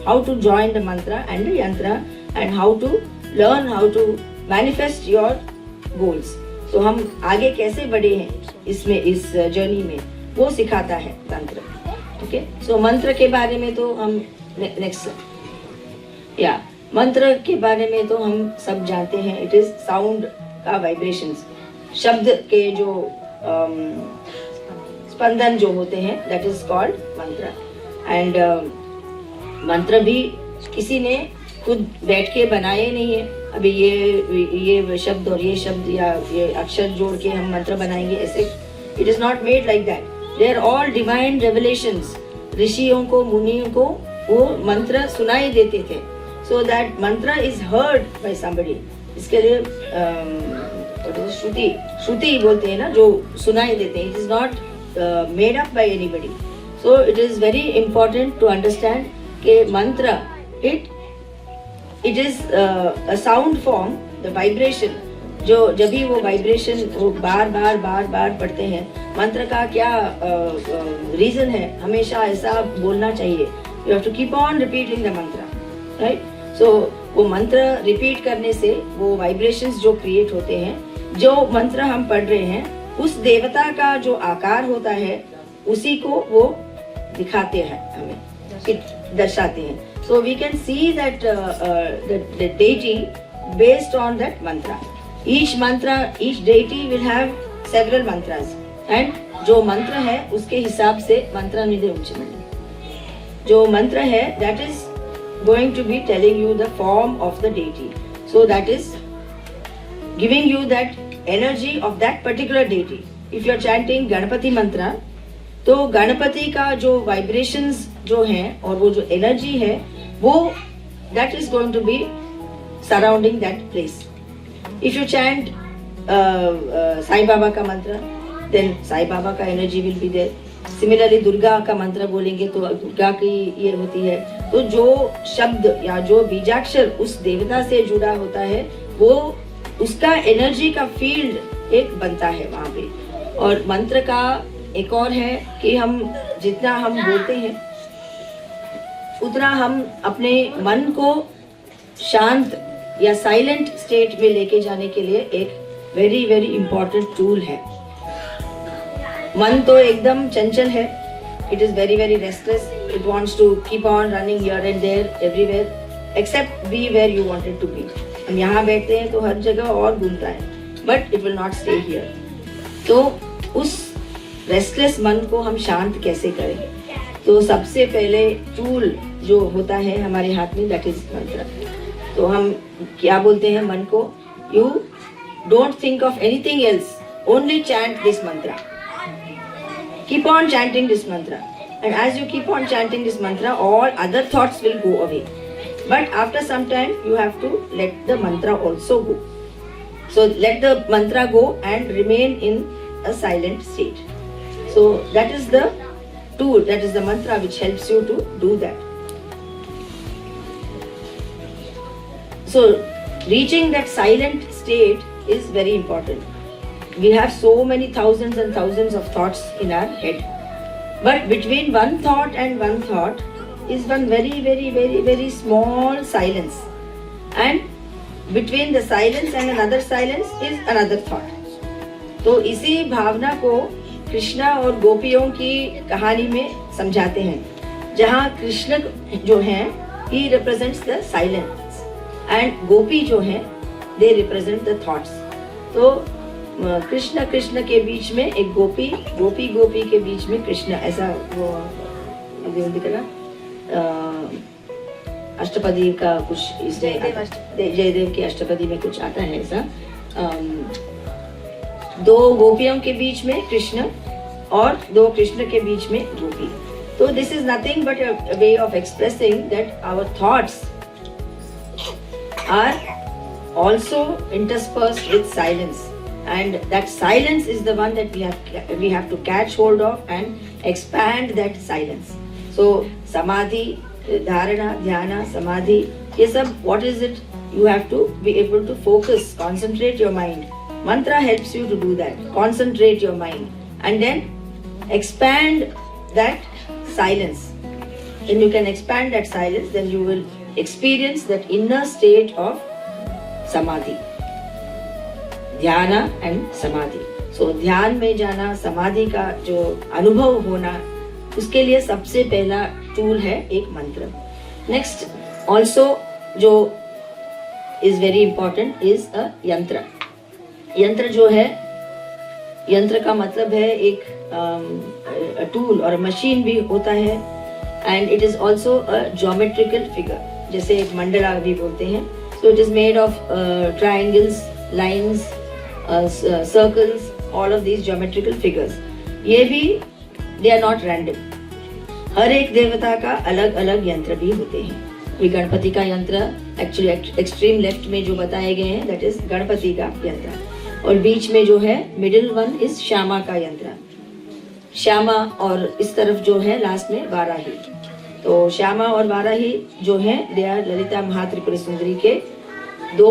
how to join the mantra and the yantra and how to learn how to manifest your goals. So हम आगे कैसे बढ़े हैं इसमें, इस journey में, वो सिखाता है तंत्र. ओके. सो मंत्र के बारे में तो हम नेक्स्ट मंत्र के बारे में तो हम सब जानते हैं. इट इज साउंड का वाइब्रेशंस, शब्द के जो स्पंदन जो होते हैं, दैट इज कॉल्ड मंत्र. एंड मंत्र भी किसी ने खुद बैठ के बनाए नहीं है. अभी ये शब्द और ये शब्द या ये अक्षर जोड़ के हम मंत्र बनाएंगे ऐसे. It is not made like that. They are all divine revelations. ऋषियों को, मुनियों को वो मंत्र सुनाई देते थे. So that mantra is heard by somebody. इसके लिए श्रुति बोलते हैं ना, जो सुनाई देते हैं. It is not made up by anybody. So it is very important to understand कि मंत्र it is a sound form, the vibration. जो जब भी वो वाइब्रेशन वो बार बार पढ़ते हैं. मंत्र का क्या रीजन है, हमेशा ऐसा बोलना चाहिए. You have to keep on repeating the mantra, right. So वो मंत्र रिपीट करने से वो वाइब्रेशंस जो क्रिएट होते हैं, जो मंत्र हम पढ़ रहे हैं उस देवता का जो आकार होता है उसी को वो दिखाते हैं, हमें दर्शाते हैं. So we can see that the deity based on that mantra. Each mantra, each deity will have several mantras. And जो मंत्र है उसके हिसाब से मंत्र निधि उच्चमंडल जो मंत्र है, that is going to be telling you the form of the deity. So that is giving you that energy of that particular deity. If you are chanting Ganpati मंत्र, तो गणपति का जो वाइब्रेशंस जो हैं और वो जो एनर्जी है वो that is going to be surrounding that place. If you chant Sai Baba ka mantra, then Sai Baba ka energy will be there. Similarly, Durga का मंत्र बोलेंगे तो दुर्गा की ये होती है. तो जो शब्द या जो बीजाक्षर उस देवता से जुड़ा होता है, वो उसका एनर्जी का फील्ड एक बनता है वहाँ पे. और मंत्र का एक और है कि हम जितना हम बोलते हैं उतना हम अपने मन को शांत या साइलेंट स्टेट में लेके जाने के लिए एक वेरी वेरी इंपॉर्टेंट टूल है. मन तो एकदम चंचल है. It is very very restless. It wants to keep on running here and there everywhere except be where you wanted to be. हम यहाँ बैठते हैं तो हर जगह और घूमता है, but it will not stay here. तो उस रेस्टलेस मन को हम शांत कैसे करें? तो सबसे पहले टूल जो होता है हमारे हाथ में, दैट इज मंत्र. तो हम क्या बोलते हैं मन को? You don't think of anything else, only chant this मंत्र. Keep on chanting this mantra, and as you keep on chanting this mantra, all other thoughts will go away. But after some time, you have to let the mantra also go. So let the mantra go and remain in a silent state. So that is the tool, that is the mantra which helps you to do that. So reaching that silent state is very important. We have so many thousands and thousands of thoughts in our head. But between one thought and one thought is one very, very, very, very small silence. And between the silence and another silence is another thought. तो इसी भावना को कृष्णा और गोपियों की कहानी में समझाते हैं, जहाँ कृष्ण जो हैं he represents the silence and गोपी जो हैं they represent the thoughts. तो कृष्ण कृष्ण के बीच में एक गोपी, गोपी गोपी के बीच में कृष्ण, ऐसा वो दिख रहा. अष्टपदी का कुछ इसमें जयदेव के अष्टपदी में कुछ आता है ऐसा. दो गोपियों के बीच में कृष्ण और दो कृष्ण के बीच में गोपी. तो this is nothing but a way of expressing that our thoughts are also interspersed with silence. And that silence is the one that we have to catch hold of and expand that silence. So samadhi, dharana, dhyana, samadhi, ये सब, what is it? You have to be able to focus, concentrate your mind. Mantra helps you to do that. Concentrate your mind and then expand that silence. When you can expand that silence, then you will experience that inner state of samadhi. ध्यान and समाधि. सो ध्यान में जाना, समाधि का जो अनुभव होना, उसके लिए सबसे पहला टूल है एक मंत्र. नेक्स्ट ऑल्सो जो is very important is a यंत्र. यंत्र जो है, यंत्र का मतलब है एक टूल और मशीन भी होता है. And it is also a geometrical figure, जैसे एक मंडला भी बोलते हैं. So it is made of triangles, lines, circles, all of these geometrical figures. ये भी they are not random. हर एक देवता का अलग अलग यंत्र भी होते हैं. ये गणपति का यंत्र एक्चुअली एक्सट्रीम लेफ्ट में जो बताए गए हैं दैट इज गणपति का यंत्र, और बीच में जो है मिडिल वन इज श्यामा का यंत्र. श्यामा और इस तरफ जो है लास्ट में वाराही. तो श्यामा और वाराही जो है दे आर ललिता महात्रिपुर सुंदरी के दो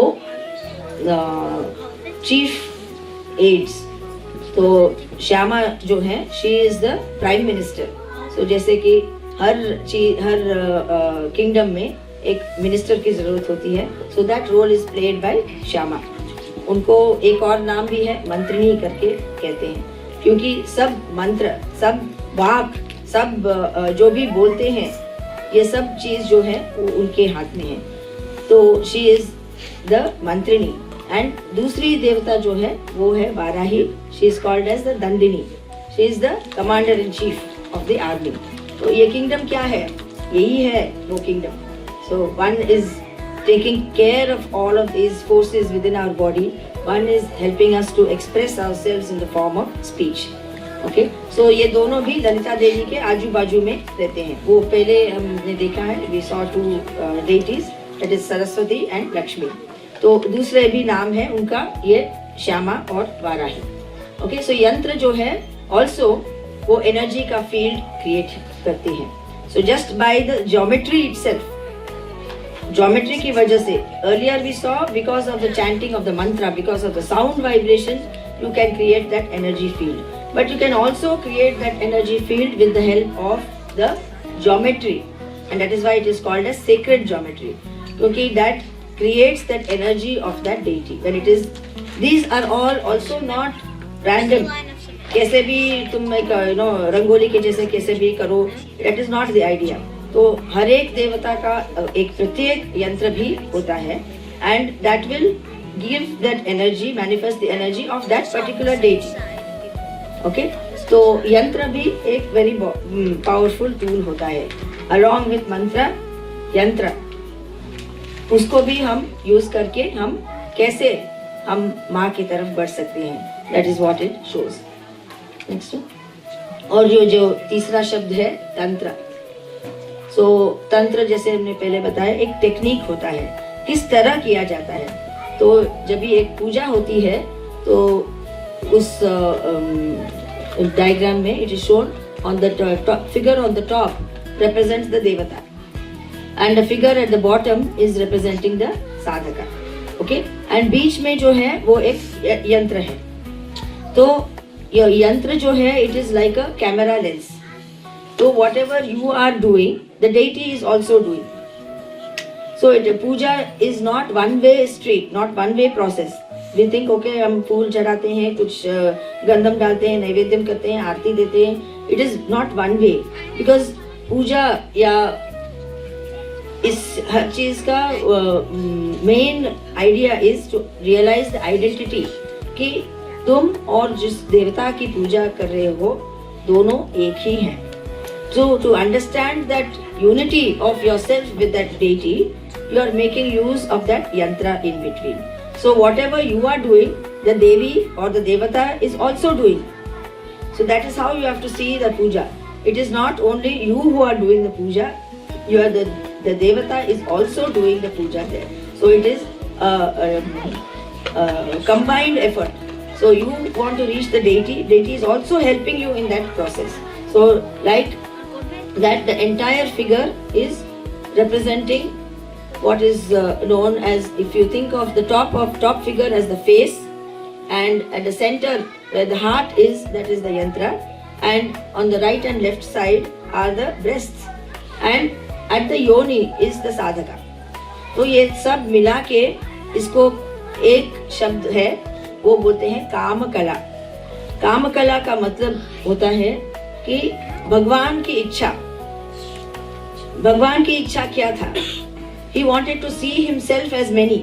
चीफ एड्स. तो श्यामा जो है she is the prime minister. So जैसे कि हर किंगडम में एक मिनिस्टर की जरूरत होती है, so that role is played by Shyama. उनको एक और नाम भी है, मंत्रिणी करके कहते हैं, क्योंकि सब मंत्र, सब वाक, सब जो भी बोलते हैं, ये सब चीज जो है वो उनके हाथ में है. तो she is the mantrini. And दूसरी देवता जो है वो है Varahi. She is called as the dandini. She is the commander in chief of the army. तो ये किंगडम क्या है? यही है वो kingdom. So one is taking care of all of these forces within our body. One is helping us to express ourselves in the form of speech. Okay, so ये दोनों भी ललिता देवी के आजू बाजू में रहते हैं. वो पहले हमने देखा है, we saw two deities that is Saraswati and Lakshmi. तो दूसरे भी नाम है उनका ये श्यामा और वाराही। ओके, सो यंत्र जो है ऑल्सो वो एनर्जी का फील्ड क्रिएट करती है। So just by the geometry itself, geometry की वजह से, earlier we saw because of the chanting of the mantra, because of the sound vibration you can create that energy field, but you can also create that energy field with the help of the geometry, and that is why it is called as sacred geometry, because that creates that energy of that deity when it is, these are all also not random, कैसे भी तुम एक रंगोली के जैसे कैसे भी करो, that is not the idea। तो हर एक देवता का एक प्रत्येक यंत्र भी होता है, and that will give that energy, manifest the energy of that particular deity। Okay, तो यंत्र भी एक very powerful tool होता है। Along with mantra, यंत्र उसको भी हम use करके हम कैसे हम माँ की तरफ बढ़ सकते हैं, that is what it shows। Next, और जो तीसरा शब्द है तंत्र। So तंत्र जैसे हमने पहले बताया एक टेक्निक होता है, किस तरह किया जाता है। तो जब भी एक पूजा होती है तो उस डायग्राम में it is shown on the figure on the top represents the devata and the figure at the bottom is representing the sadhaka। okay, and बीच में जो है वो एक यंत्र है। तो ये यंत्र जो है it is like a camera lens, तो whatever you are doing the deity is also doing। So puja is not one way street, not one way process। We think okay हम फूल चढ़ाते हैं, कुछ गंधम डालते हैं, नैवेद्यम करते हैं, आरती देते हैं। It is not one way, because पूजा या इस हर चीज का main idea is to realise the identity कि तुम और जिस देवता की पूजा कर रहे हो दोनों एक ही हैं। So to understand that unity of yourself with that deity, you are making use of that yantra in between। So whatever you are doing, the Devi or the Devata is also doing। So that is how you have to see the puja। It is not only you who are doing the puja, you are the Devata is also doing the puja there। So it is a combined effort। So you want to reach the deity, deity is also helping you in that process। So like that the entire figure is representing what is known as, if you think of the top figure as the face, and at the center where the heart is, that is the yantra, and on the right and left side are the breasts, and at the yoni is the sadhaka। तो ये सब मिला के इसको एक शब्द है, वो बोलते हैं काम कला। काम कला का मतलब होता है कि भगवान की इच्छा, भगवान की इच्छा क्या था? He wanted to see himself as many,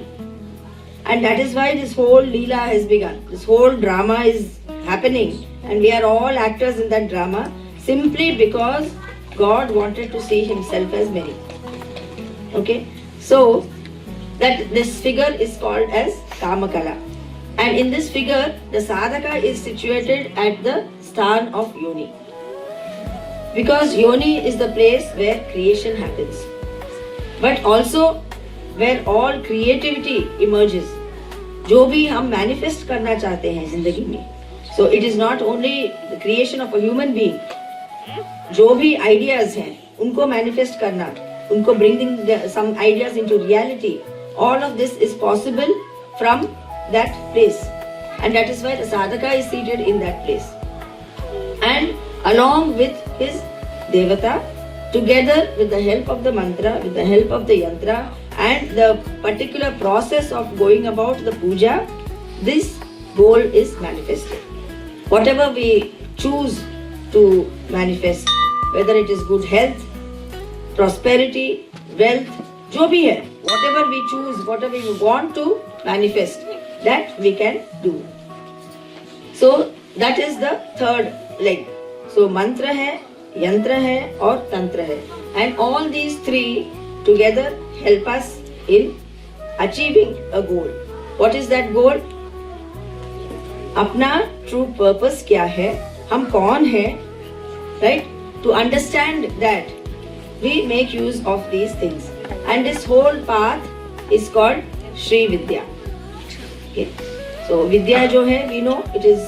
and that is why this whole leela has begun, this whole drama is happening, and we are all actors in that drama simply because God wanted to see himself as many। Okay, so that this figure is called as Kamakala, and in this figure the sadhaka is situated at the sthan of yoni, because yoni is the place where creation happens, but also where all creativity emerges। जो भी हम manifest करना चाहते हैं जिंदगी में, so it is not only the creation of a human being, जो भी ideas हैं उनको manifest करना, उनको bringing some ideas into reality, all of this is possible from that place, and that is why the sadhaka is seated in that place, and along with his devata, together with the help of the mantra, with the help of the yantra, and the particular process of going about the puja, this goal is manifested। Whatever we choose to manifest, whether it is good health, prosperity, wealth, जो भी है, whatever we choose, whatever we want to manifest, that we can do। So that is the third leg। So mantra है, यंत्र है और तंत्र है, and all these three together help us in achieving a goal। What is that goal? अपना true purpose क्या है, हम कौन हैं, right? To understand that we make use of these things, and this whole path is called Sri Vidya. Okay, so Vidya जो है, we know it is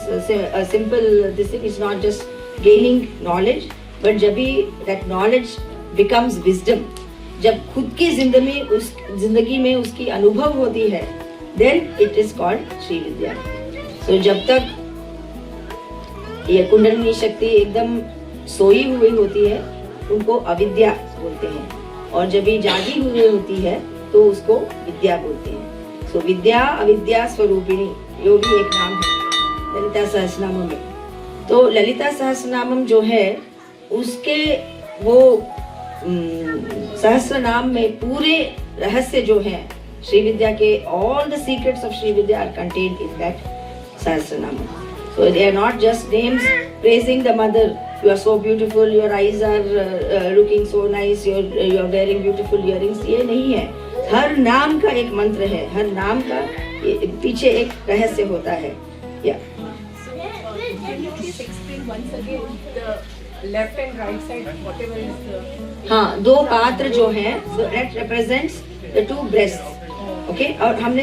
a simple this thing. It's not just gaining knowledge, but जब भी that knowledge becomes wisdom, जब खुद की जिंदगी में उसकी अनुभव होती है, then it is called Sri Vidya. So जब तक ये कुंडलिनी शक्ति एकदम सोई हुई होती है, उनको अविद्या बोलते हैं, और जब ये जागी हुई होती है तो उसको विद्या बोलते हैं. सो विद्या अविद्या स्वरूपिणी, यो भी एक नाम है ललिता सहस्रनामम में. तो ललिता सहस्रनामम जो है उसके वो सहस्रनाम में पूरे रहस्य जो हैं श्री विद्या के, all the secrets of Sri Vidya are contained in that सहस्रनामम. So they are not just names praising the mother. You are so beautiful, your eyes are looking so nice, you are wearing beautiful earrings. ये नहीं है. हर नाम का एक मंत्र है, हर नाम का पीछे एक रहस्य होता है. Yeah. Can you please explain once again the left and right side, whatever is the... हाँ, दो पात्र जो हैं, so that represents the two breasts. Okay, और हमने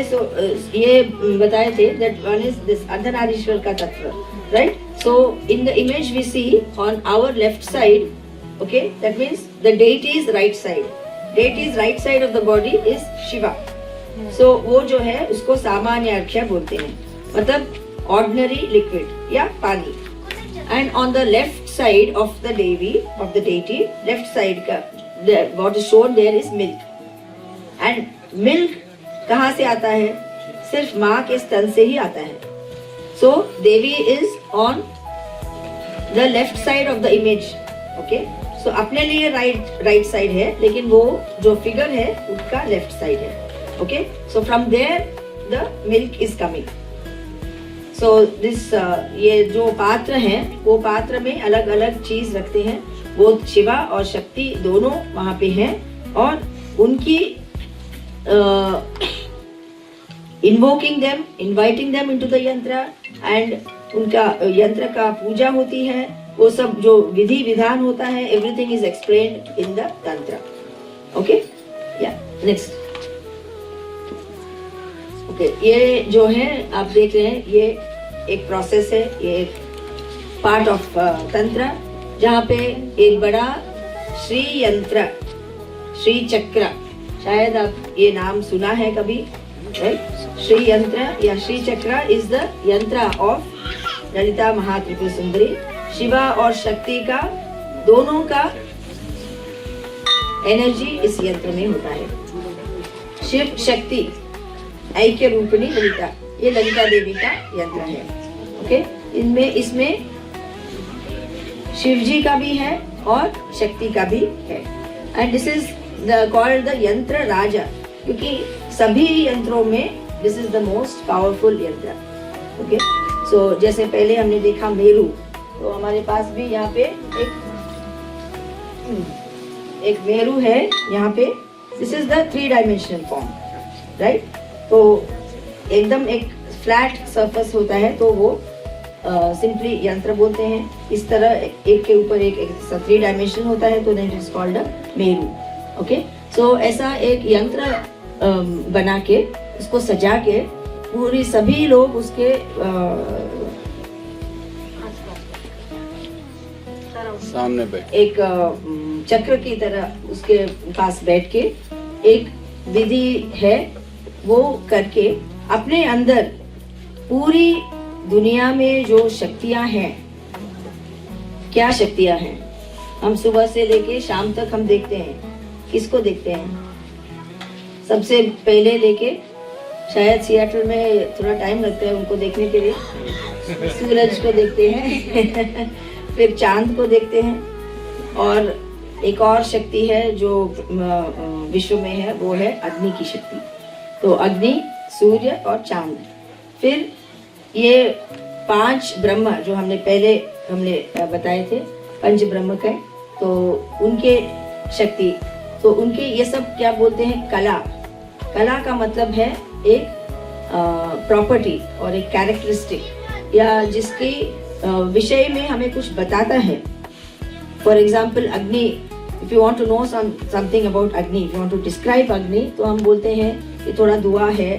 ये बताए थे that one is this Ardhanarishvara का तत्व, right? So in the image we see on our left side, okay, that means the deity's right side. Deity's right side of the body is Shiva. So वो जो है उसको सामान्य अर्घ्य बोलते हैं, मतलब ordinary liquid या पानी. And on the left side of the deity, left side का what is shown there is milk. And milk कहाँ से आता है? सिर्फ माँ के स्तन से ही आता है. So Devi is on the left side of the image. Okay, so अपने लिए right side है, लेकिन वो जो figure है उसका left side है. Okay, so from there the milk is coming. So this ये जो पात्र हैं, वो पात्र में अलग अलग चीज रखते हैं. वो शिवा और शक्ति दोनों वहाँ पे हैं, और उनकी invoking them, inviting them into the yantra, and उनका यंत्र का पूजा होती है. वो सब जो विधि विधान होता है, everything is explained in the tantra. Okay, yeah, next. Okay, ये जो है आप देख रहे हैं, ये एक प्रोसेस है, ये एक पार्ट ऑफ तंत्र, जहाँ पे एक बड़ा श्री यंत्र, श्री चक्र, शायद आप ये नाम सुना है कभी, right? श्री यंत्र या श्री चक्र इज द यंत्र ऑफ ललिता महात्रिपुर सुंदरी. शिवा और शक्ति का दोनों का एनर्जी इस यंत्र में होता है. शिव शक्ति ऐक्य रूपिणी ललिता, ये ललिता देवी का यंत्र है. ओके, इसमें शिव जी का भी है और शक्ति का भी है. And this is called the यंत्र राजा, क्योंकि सभी यंत्रों में this is the most powerful यंत्र. ओके, सो जैसे पहले हमने देखा मेरू, तो हमारे पास भी यहाँ पे एक मेरू है यहाँ पे. This is the 3 dimensional form, right. तो एकदम एक फ्लैट सरफेस होता है, तो वो सिंपली यंत्र बोलते हैं. इस तरह एक के ऊपर एक 3 डायमेंशन होता है, तो that is called a Meru. Okay, सो ऐसा एक यंत्र बना के, उसको सजा के, पूरी सभी लोग उसके सामने बैठ, एक चक्र की तरह उसके पास बैठ के एक विधि है वो करके अपने अंदर पूरी दुनिया में जो शक्तियां हैं, क्या शक्तियां हैं, हम सुबह से लेके शाम तक हम देखते हैं. किसको देखते हैं? सबसे पहले लेके, शायद सियाटल में थोड़ा टाइम लगता है उनको देखने के लिए, सूरज को देखते हैं फिर चांद को देखते हैं, और एक और शक्ति है जो विश्व में है, वो है अग्नि की शक्ति. तो अग्नि, सूर्य और चांद. फिर ये 5 ब्रह्म जो हमने बताए थे, पंच ब्रह्म के, तो उनके शक्ति, तो उनके ये सब क्या बोलते हैं? कला. कला का मतलब है एक प्रॉपर्टी और एक कैरेक्टरिस्टिक, या जिसके विषय में हमें कुछ बताता है. फॉर एग्जाम्पल अग्नि if you want to know something about Agni, if you want to describe Agni, तो हम बोलते हैं कि थोड़ा धुआं है,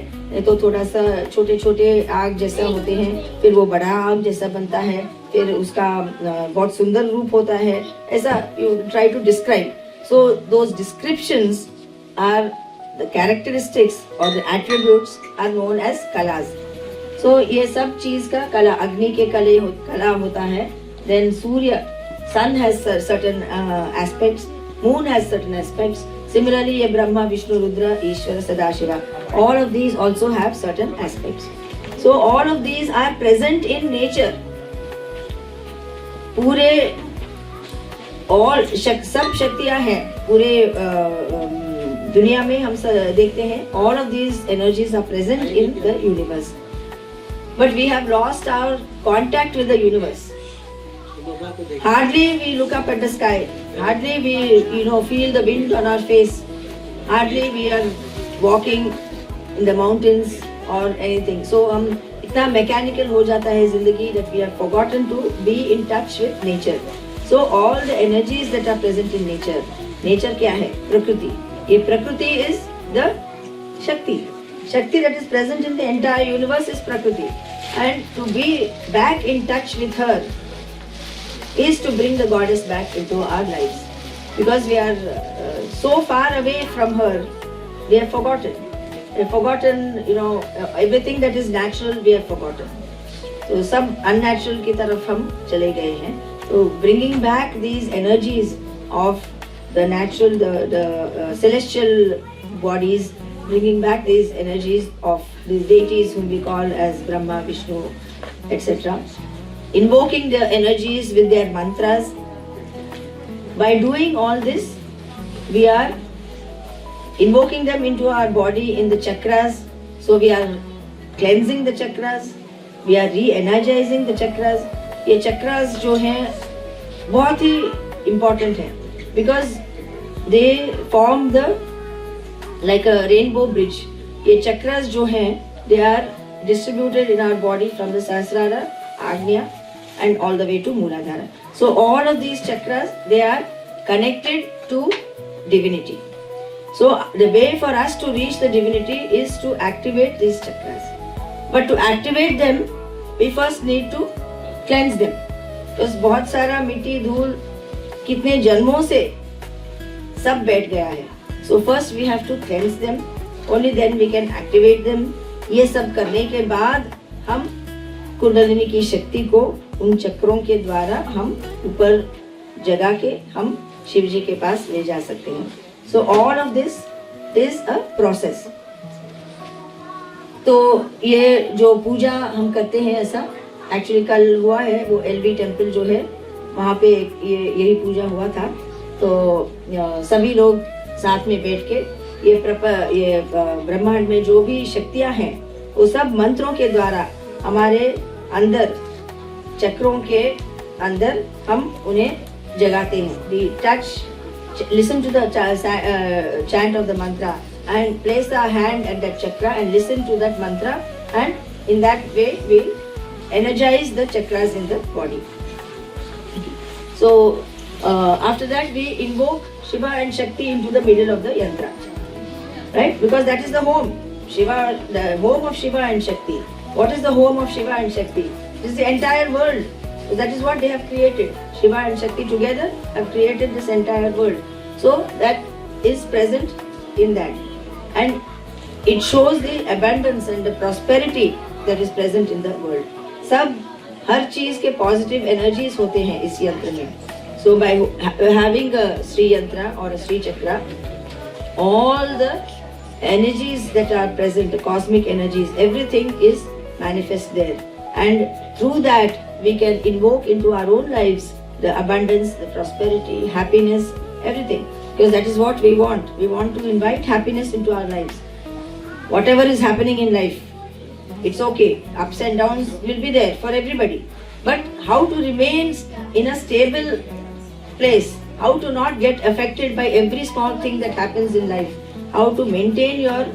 तो थोड़ा सा छोटे छोटे आग जैसा होते हैं, फिर वो बड़ा आग जैसा बनता है, फिर उसका बहुत सुंदर रूप होता है, ऐसा you try to describe. So those descriptions are the characteristics or the attributes are known as kalas. So ये सब चीज का कला, अग्नि के कला होता है. Then Surya, sun has certain aspects, moon has certain aspects. Similarly, ये ब्रह्मा, विष्णु, रुद्र, ईश्वर, Sadashiva, all of these also have certain aspects. So all of these are present in nature. पूरे सब शक्तियां हैं पूरे दुनिया में. हम देखते हैं all of these energies are present in the universe, but we have lost our contact with the universe. Hardly we look up at the sky, hardly we feel the wind on our face, hardly we are walking in the mountains or anything. So हम इतना mechanical हो जाता है जिंदगी that we have forgotten to be in touch with nature. So all the energies that are present in nature, nature क्या है? प्रकृति. ये प्रकृति is the Shakti. Shakti that is present in the entire universe is Prakriti. And to be back in touch with her is to bring the goddess back into our lives. Because we are so far away from her, we have forgotten. We have forgotten, everything that is natural, we have forgotten. So सब unnatural की तरफ हम चले गए हैं. So bringing back these energies of the natural, the celestial bodies, bringing back these energies of the deities whom we call as Brahma, Vishnu, etc. Invoking the energies with their mantras. By doing all this, we are invoking them into our body in the chakras. So we are cleansing the chakras, we are re-energizing the chakras. ये chakras जो हैं बहुत ही important हैं because they form the like a rainbow bridge. ये chakras जो हैं they are distributed in our body from the Sahasrara, Agnya and all the way to Mooladhara. So all of these chakras, they are connected to divinity. So the way for us to reach the divinity is to activate these chakras. But to activate them, we first need to cleanse them. because बहुत सारा मिट्टी धूल कितने जन्मों से सब बैठ गया है. So first we have to cleanse them. Only then we can activate them. ये सब करने के बाद हम कुंडलिनी की शक्ति को उन चक्रों के द्वारा हम ऊपर जगा के हम शिव जी के पास ले जा सकते हैं. So all of this is a process. तो ये जो पूजा हम करते हैं ऐसा एक्चुअली कल हुआ है, वो एलवी टेम्पल जो है वहाँ पे यही पूजा हुआ था. तो सभी लोग साथ में बैठ के ये ब्रह्मांड में जो भी शक्तियाँ हैं वो सब मंत्रों के द्वारा हमारे अंदर चक्रों के अंदर हम उन्हें जगाते हैं. We touch, listen to the chant of the mantra and place our hand at that chakra and listen to that mantra, and in that way we energize the chakras in the body. So after that we invoke Shiva and Shakti into the middle of the yantra, right? Because that is the home. Shiva, the home of Shiva and Shakti. What is the home of Shiva and Shakti? It is the entire world. So that is what they have created. Shiva and Shakti together have created this entire world. So that is present in that. And it shows the abundance and the prosperity that is present in the world. सब हर चीज के positive energies होते हैं इस यंत्र में. So by having a Sri Yantra or a Sri Chakra, all the energies that are present, the cosmic energies, everything is manifest there. And through that we can invoke into our own lives the abundance, the prosperity, happiness, everything. Because that is what we want. We want to invite happiness into our lives. Whatever is happening in life, it's okay. Ups and downs will be there for everybody. But how to remain in a stable place, how to not get affected by every small thing that happens in life, how to maintain your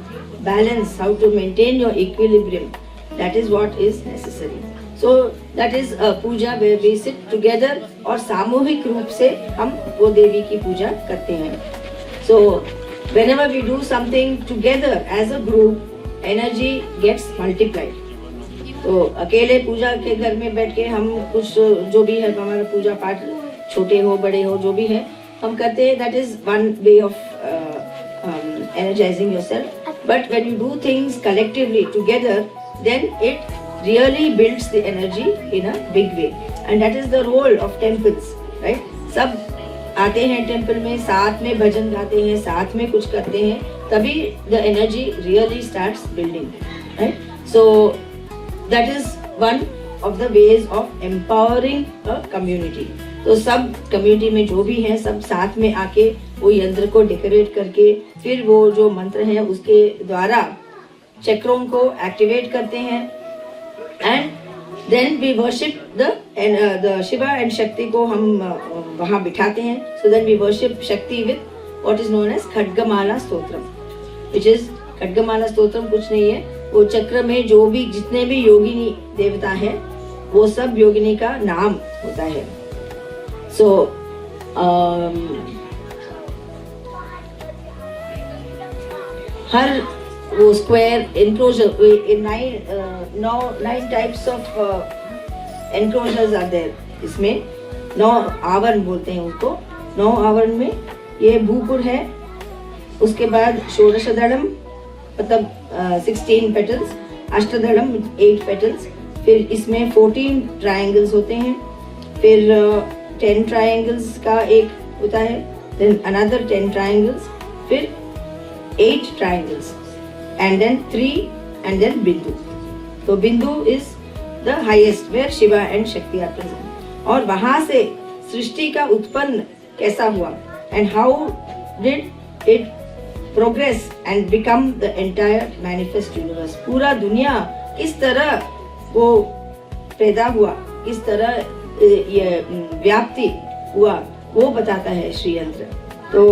balance, how to maintain your equilibrium, that is what is necessary. So that is puja way we sit together और सामूहिक रूप से हम वो देवी की पूजा करते हैं. सो whenever we do something together as a group, energy gets multiplied. तो अकेले पूजा के घर में बैठ के हम कुछ जो भी है हमारा पूजा पाठ छोटे हो बड़े हो जो भी है हम करते हैं. That is one way of energizing yourself. But when you do things collectively together, then it really builds the energy in a big way. And that is the role of temples, right? सब आते हैं temple में, साथ में भजन गाते हैं, साथ में कुछ करते हैं, तभी the energy really starts building, right? So that is one of the ways of empowering a community. तो सब कम्युनिटी में जो भी हैं सब साथ में आके वो यंत्र को डेकोरेट करके फिर वो जो मंत्र है उसके द्वारा चक्रों को एक्टिवेट करते हैं. And then we worship the Shiva and Shakti को हम वहाँ बिठाते हैं. So then we worship Shakti with what is known as Khadgamala Stotram, which is Khadgamala Stotram कुछ नहीं है, वो चक्र में जो भी जितने भी योगिनी देवता है वो सब योगिनी का नाम होता है. So, हर वो square enclosure in nine types of enclosures are there. इसमें 9 आवरण बोलते हैं उसको. 9 आवरण में ये भूपुर है, उसके बाद षोडशदलम मतलब 16 पेटल्स, अष्टदलम 8 पेटल्स, फिर इसमें 14 ट्रायंगल्स होते हैं, फिर 10 ट्रायंगल्स का एक होता है, then another 10 triangles, फिर 8 triangles, and then 3 and then बिंदु. तो बिंदु is the highest where Shiva and Shakti are present. और वहाँ से सृष्टि का उत्पन्न कैसा हुआ and how did it progress and become the entire manifest universe. पूरा दुनिया किस तरह वो पैदा हुआ, किस तरह ये व्याप्ति हुआ वो बताता है श्री यंत्र. तो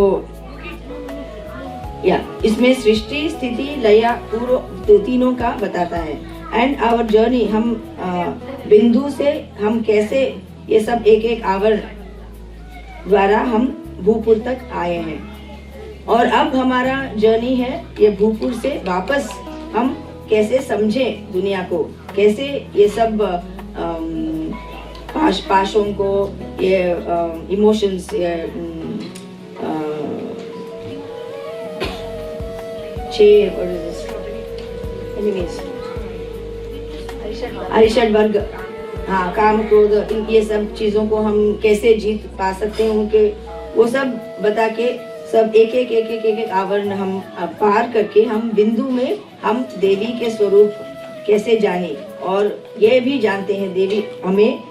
या इसमें सृष्टि स्थिति लय पूर्व तीनों का बताता है. एंड आवर जर्नी हम बिंदु से हम कैसे ये सब एक एक आवरण द्वारा हम भूपुर तक आए हैं और अब हमारा जर्नी है ये भूपुर से वापस हम कैसे समझे दुनिया को, कैसे ये सब पाशों को, ये इमोशंस, ये अरिषड वर्ग, हाँ, काम क्रोध, ये सब चीजों को हम कैसे जीत पा सकते हैं उनके, वो सब बता के सब एक एक आवरण हम पार करके हम बिंदु में हम देवी के स्वरूप कैसे जाने और ये भी जानते हैं देवी हमें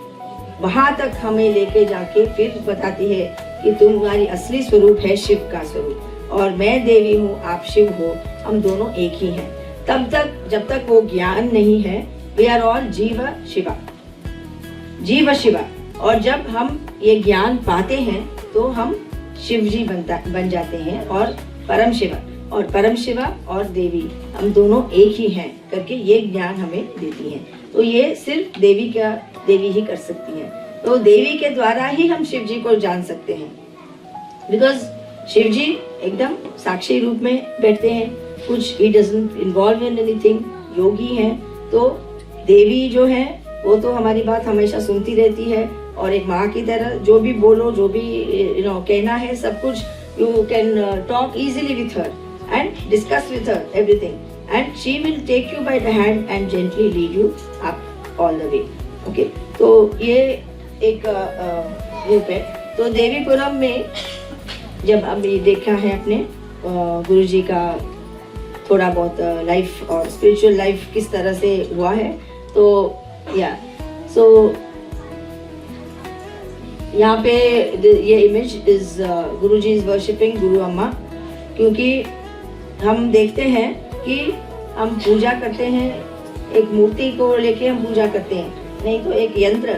वहां तक हमें लेके जाके फिर बताती है कि तुम्हारी असली स्वरूप है शिव का स्वरूप और मैं देवी हूँ, आप शिव हो, हम दोनों एक ही हैं. तब तक जब तक वो ज्ञान नहीं है वी आर ऑल जीव शिवा, जीव शिवा. और जब हम ये ज्ञान पाते हैं तो हम शिव जी बन जाते हैं और परम शिवा और देवी हम दोनों एक ही हैं करके ये ज्ञान हमें देती हैं. तो ये सिर्फ देवी ही कर सकती है. तो देवी के द्वारा ही हम शिव जी को जान सकते हैं. बिकॉज शिव जी एकदम साक्षी रूप में बैठते हैं, कुछ ही डजंट इन्वॉल्व इन एनीथिंग, योगी हैं. तो देवी जो है वो तो हमारी बात हमेशा सुनती रहती है और एक माँ की तरह जो भी बोलो, जो भी कहना है, सब कुछ you can talk easily with her and discuss with her everything and she will take you by the hand and gently lead you up all the way. Okay, तो ये एक रूप है. तो देवीपुरम में जब अभी देखा है अपने गुरुजी का थोड़ा बहुत लाइफ और स्पिरिचुअल लाइफ किस तरह से हुआ है, तो या सो यहाँ पे ये image is Guruji is worshipping गुरु अम्मा, क्योंकि हम देखते हैं कि हम पूजा करते हैं, एक मूर्ति को लेके हम पूजा करते हैं, नहीं तो एक यंत्र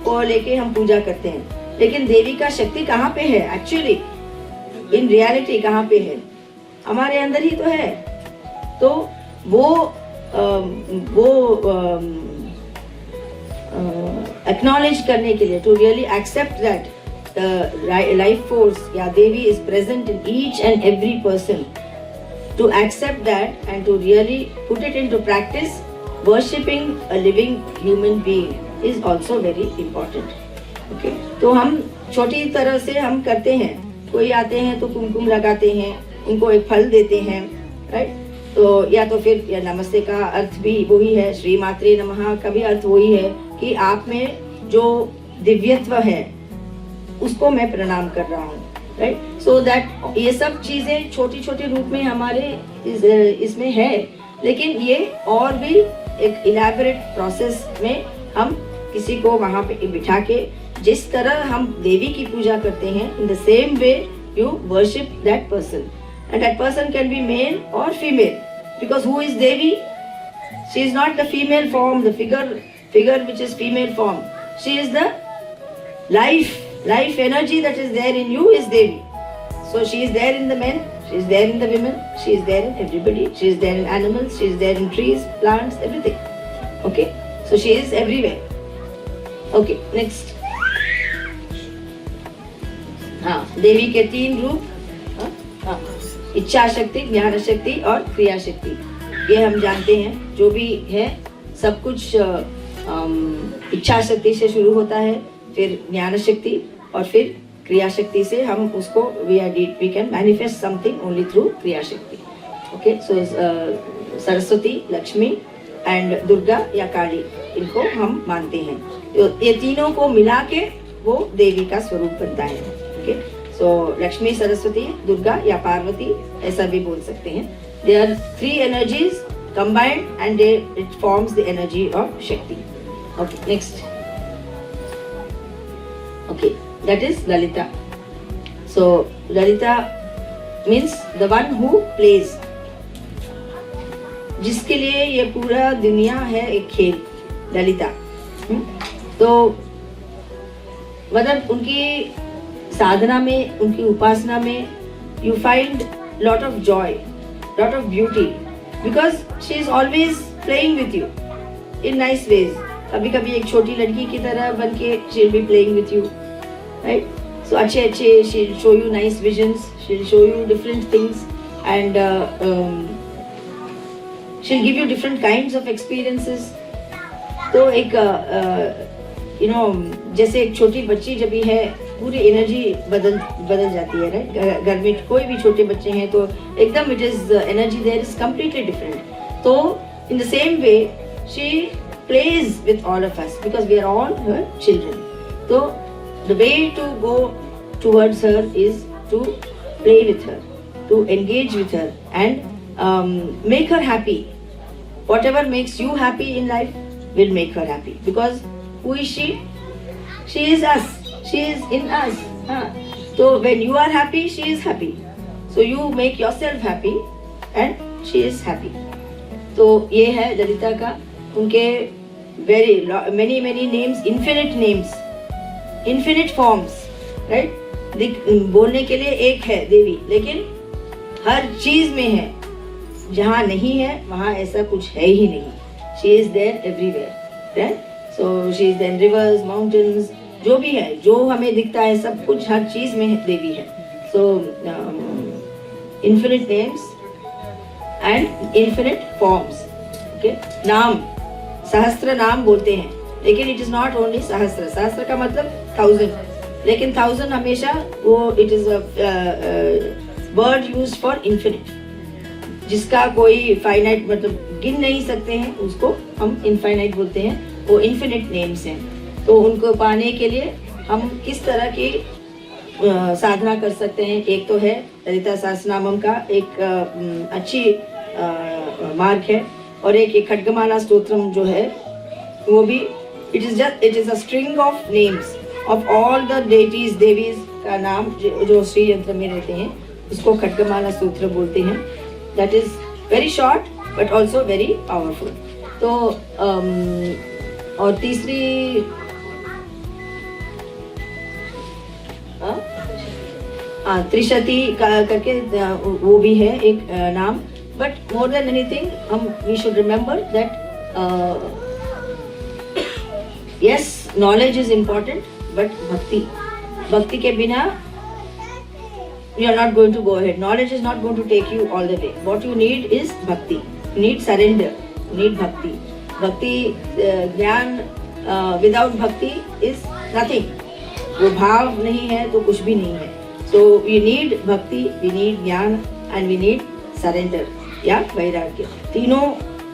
को लेके हम पूजा करते हैं. लेकिन देवी का शक्ति कहाँ पे है एक्चुअली, इन रियलिटी कहाँ पे है, हमारे अंदर ही तो है. तो वो एक्नॉलेज करने के लिए, to really accept that life force या Devi is present in each and every person, to accept that and to really put it into practice, worshipping a living human being is also very important. Okay, तो हम छोटी तरह से हम करते हैं, कोई आते हैं तो कुमकुम लगाते हैं, उनको एक फल देते हैं, राइट? तो या तो फिर या नमस्ते का अर्थ भी वही है, श्री मात्रे नमः का भी अर्थ वही है कि आप में जो दिव्यत्व है उसको मैं प्रणाम कर रहा हूँ, राइट? सो दैट ये सब चीजें छोटी छोटी रूप में हमारे इसमें है, लेकिन ये और भी एक इलैबोरेट प्रोसेस में हम किसी को वहां पे बिठा के जिस तरह हम देवी की पूजा करते हैं, in the same way you worship that person, and that person can be male और female, because who is Devi? She is not the female form, the figure which is female form. She is the life energy that is there in you is Devi. So she is there in the men, she is there in the women, she is there in everybody, she is there in animals, she is there in trees, plants, everything. Okay, so she is everywhere. Okay, next. हाँ, देवी के 3 रूप, हाँ, इच्छा शक्ति, ज्ञान शक्ति और क्रिया शक्ति, ये हम जानते हैं. जो भी है सब कुछ इच्छा शक्ति से शुरू होता है, फिर ज्ञान शक्ति और फिर क्रिया शक्ति से हम उसको we can manifest something only through क्रिया शक्ति. Okay, so Saraswati, Lakshmi and Durga या काली, इनको हम मानते हैं. तो ये तीनों को मिला के वो देवी का स्वरूप बनता है. ओके, सो लक्ष्मी, सरस्वती, दुर्गा या पार्वती ऐसा भी बोल सकते हैं. They are 3 energies combined and it forms the energy of Shakti. Okay, next. Okay, that is Lalita. So Lalita means the one who plays, जिसके लिए ये पूरा दुनिया है एक खेल, ललिता. तो मतलब उनकी साधना में, उनकी उपासना में you find lot of joy, lot of beauty, because she is always playing with you in nice ways. कभी कभी एक छोटी लड़की की तरह बन के she'll be playing with you, right? So अच्छे she'll show you nice visions, she'll show you different things, and she'll give you different kinds of experiences. तो एक जैसे एक छोटी बच्ची जब भी है, पूरी एनर्जी बदल जाती है, राइट? घर में कोई भी छोटे बच्चे हैं तो एकदम it is energy there is completely different. तो in the same way she plays with all of us because we are all her children. So the way to go towards her is to play with her, to engage with her and make her happy. Whatever makes you happy in life will make her happy, because who is she? She is us. She is in us. So when you are happy, she is happy. So you make yourself happy and she is happy. तो ये है ललिता का. उनके very many names, infinite forms, right? बोलने के लिए एक है देवी, लेकिन हर चीज में है. जहाँ नहीं है वहाँ ऐसा कुछ है ही नहीं. She is there everywhere, right? So she is there in rivers, mountains, जो भी है, जो हमें दिखता है, सब कुछ हर चीज में देवी है. So infinite names and infinite forms. Okay, नाम, सहस्त्र नाम बोलते हैं, लेकिन इट इज नॉट ओनली सहस्त्र. सहस्त्र का मतलब 1000, लेकिन 1000 हमेशा वो it is a word used for infinite, जिसका कोई फाइनाइट मतलब गिन नहीं सकते हैं, उसको हम इनफाइनाइट बोलते हैं. वो इन्फिनिट नेम्स हैं. तो उनको पाने के लिए हम किस तरह की साधना कर सकते हैं? एक तो है ललिता सहस्रनामम का एक अच्छी मार्ग है, और एक खड्गमाला स्तोत्रम जो है वो भी it is a string of names of all the deities, Devis का नाम जो श्री यंत्र में रहते हैं, उसको खड्गमाला स्तोत्र बोलते हैं. That is very short but also very powerful. तो और तीसरी त्रिशती करके वो भी है एक नाम. But more than anything, we should remember that yes, knowledge is important, but bhakti ke bina you are not going to go ahead. Knowledge is not going to take you all the way. What you need is bhakti. You need surrender. You need bhakti. Jnana without bhakti is nothing. वो भाव नहीं है तो कुछ भी नहीं है. So we need bhakti, we need jnana and we need surrender या वैराग्य. तीनों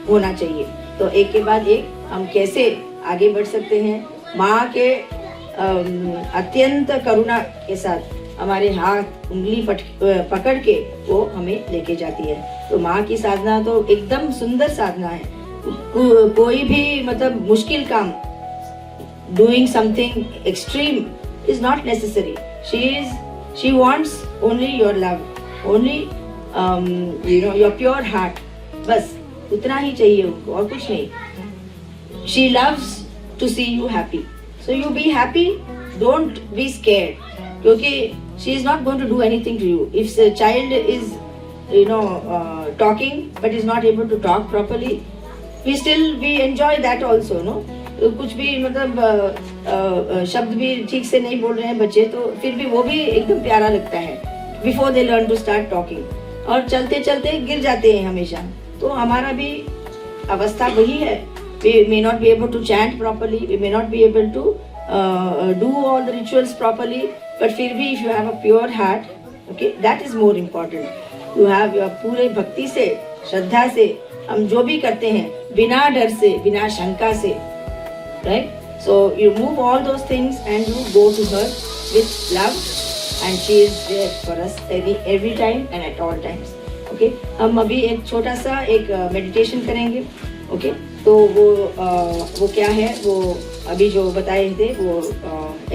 होना चाहिए. तो एक के बाद एक हम कैसे आगे बढ़ सकते हैं? माँ के अत्यंत करुणा के साथ हमारे हाथ उंगली पकड़ के वो हमें लेके जाती है. तो माँ की साधना तो एकदम सुंदर साधना है. कोई भी मतलब मुश्किल काम, doing something extreme is not necessary. She wants only your love, only your pure heart. बस उतना ही चाहिए उनको और कुछ नहीं. She loves to see you happy. So you be happy, don't be scared. क्योंकि she is not going to do anything to you. If the child is talking but is not able to talk properly, we enjoy that also, no? कुछ भी मतलब शब्द भी ठीक से नहीं बोल रहे हैं बच्चे तो फिर भी वो भी एकदम प्यारा लगता है. Before they learn to start talking. और चलते चलते गिर जाते हैं हमेशा. तो हमारा भी अवस्था वही है. We may not be able to chant properly, we may not be able to do all the rituals properly, but फिर भी if you have a pure heart, okay, that is more important. You have your पूरे भक्ति से, श्रद्धा से हम जो भी करते हैं बिना डर से, बिना शंका से, right? So you move all those things and you go to her with love, and she is there for us every time and at all times. Okay? हम अभी एक छोटा सा एक meditation करेंगे. Okay? तो वो क्या है, वो अभी जो बताए थे वो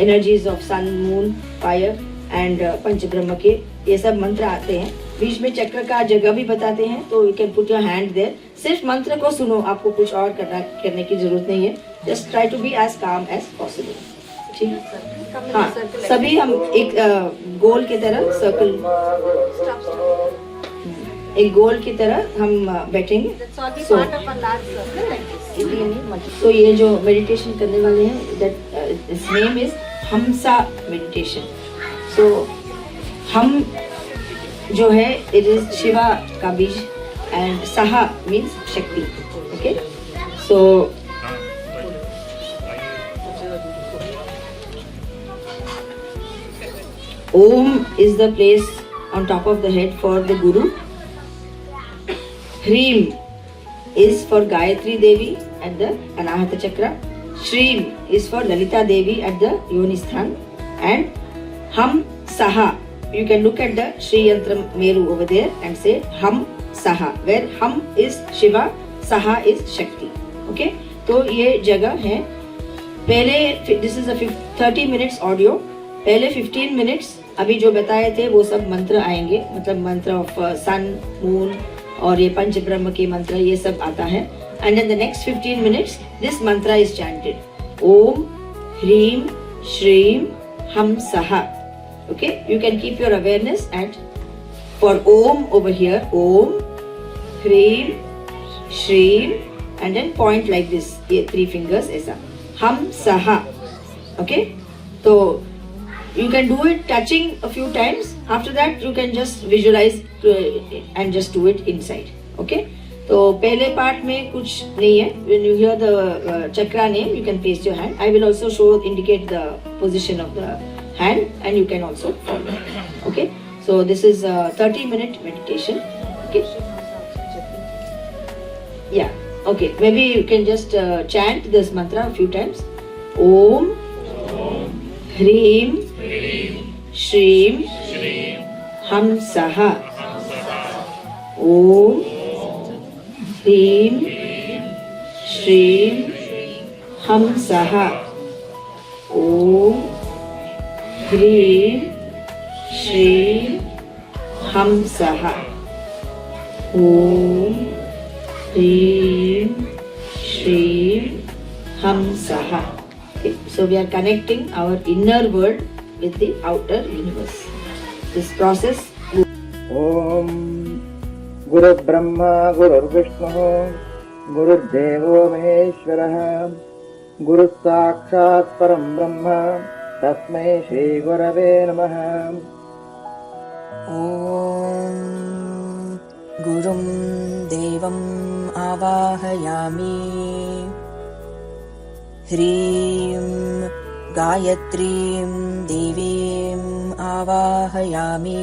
energies of sun, moon, fire and पंच ब्रह्म के ये सब मंत्र आते हैं. बीच में चक्र का जगह भी बताते हैं. तो you can put your hand there. सिर्फ मंत्र को सुनो, आपको कुछ और करने की जरूरत नहीं है. Just try to be as calm as possible. ठीक है? हाँ, सभी हम एक गोल की तरह सर्कल, एक गोल की तरह हम बैठेंगे. तो ये जो मेडिटेशन करने वाले हैं, that its name is हमसा meditation. So हम जो है it is शिवा का बीज and saha means शक्ति. Okay? So Om is the place on top of the head for the Guru. Hreem is for Gayatri Devi at the Anahata Chakra. Shreem is for Lalita Devi at the Yonisthan. And Ham Saha. You can look at the Shri Yantra Meru over there and say Ham Saha, where Ham is Shiva, Saha is Shakti. Okay? तो ये जगह है. पहले this is a 30 minutes audio. पहले 15 minutes अभी जो बताए थे वो सब मंत्र आएंगे, मतलब मंत्र ऑफ सन, मून और ये पंच ब्रह्म के मंत्र ये सब आता है. And in the next 15 minutes this mantra is chanted. Om Hreem Shreem Hum Saha. Okay, you can keep your awareness at for Om over here. Om Hreem Shreem and then point like this, ये 3 fingers ऐसा. हम सहा. ओके, तो you can do it touching a few times. After that you can just visualize and just do it inside. Okay? तो पहले part में कुछ नहीं है. When you hear the chakra name, you can place your hand. I will also indicate the position of the hand, and you can also follow. Okay? So this is a 30-minute meditation. Okay? Yeah. Okay. Maybe you can just chant this mantra a few times. Om Hreem Shreem हम सहा. ओम ह्रीम श्रीम हम सहा. ओम ह्रीम श्रीम हम सहा. ओम ह्रीम श्रीम हम सहा. Okay, so we are connecting our inner world with the outer universe. This process. Om Guru Brahma Guru Vishnu Guru Devo Maheshwarah गुरुः साक्षात् परं ब्रह्म तस्मै श्रीगुरवे नमः। ॐ गुरुं देवम् आवाहयामि। ह्रीं गायत्रीं देवीम् आवाहयामि।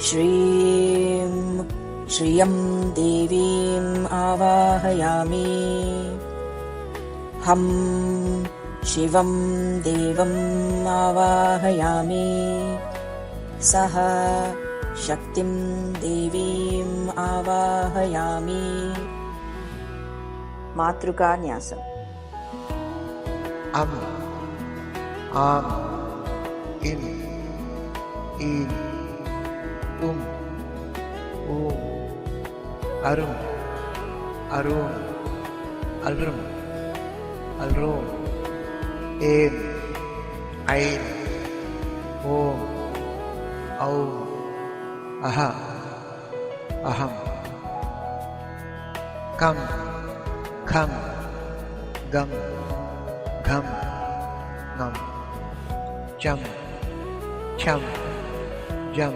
श्रीं श्रियं देवीम् आवाहयामि। हं शिवं देवम् आवाहयामि। सह शक्तिं देवीम् आवाहयामि। मातृका न्यासम्। Am, Am, Im, Im, Om, Arum, Arum, Alrum, Alrum, Em, Ain, Om, Aum, Aha, Aham. Kam, Kham, Gam, Gham, Ngam, Cham, Cham, Jam,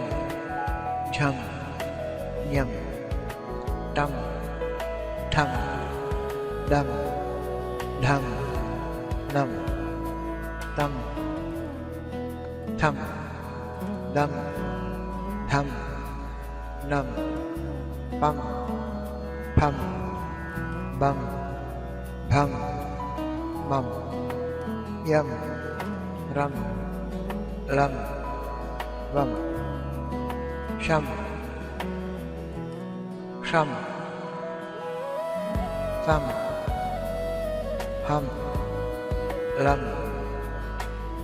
Cham, Nyam, Tam, Tham, Dam, Dham, Nam, Tam, Tham, Dam, Tham, Nam, Pam, Pam, Bam, Bham, Mam, Yam, Ram, Lam, Vam, Sham, Sham, Sam, Ham, Lam,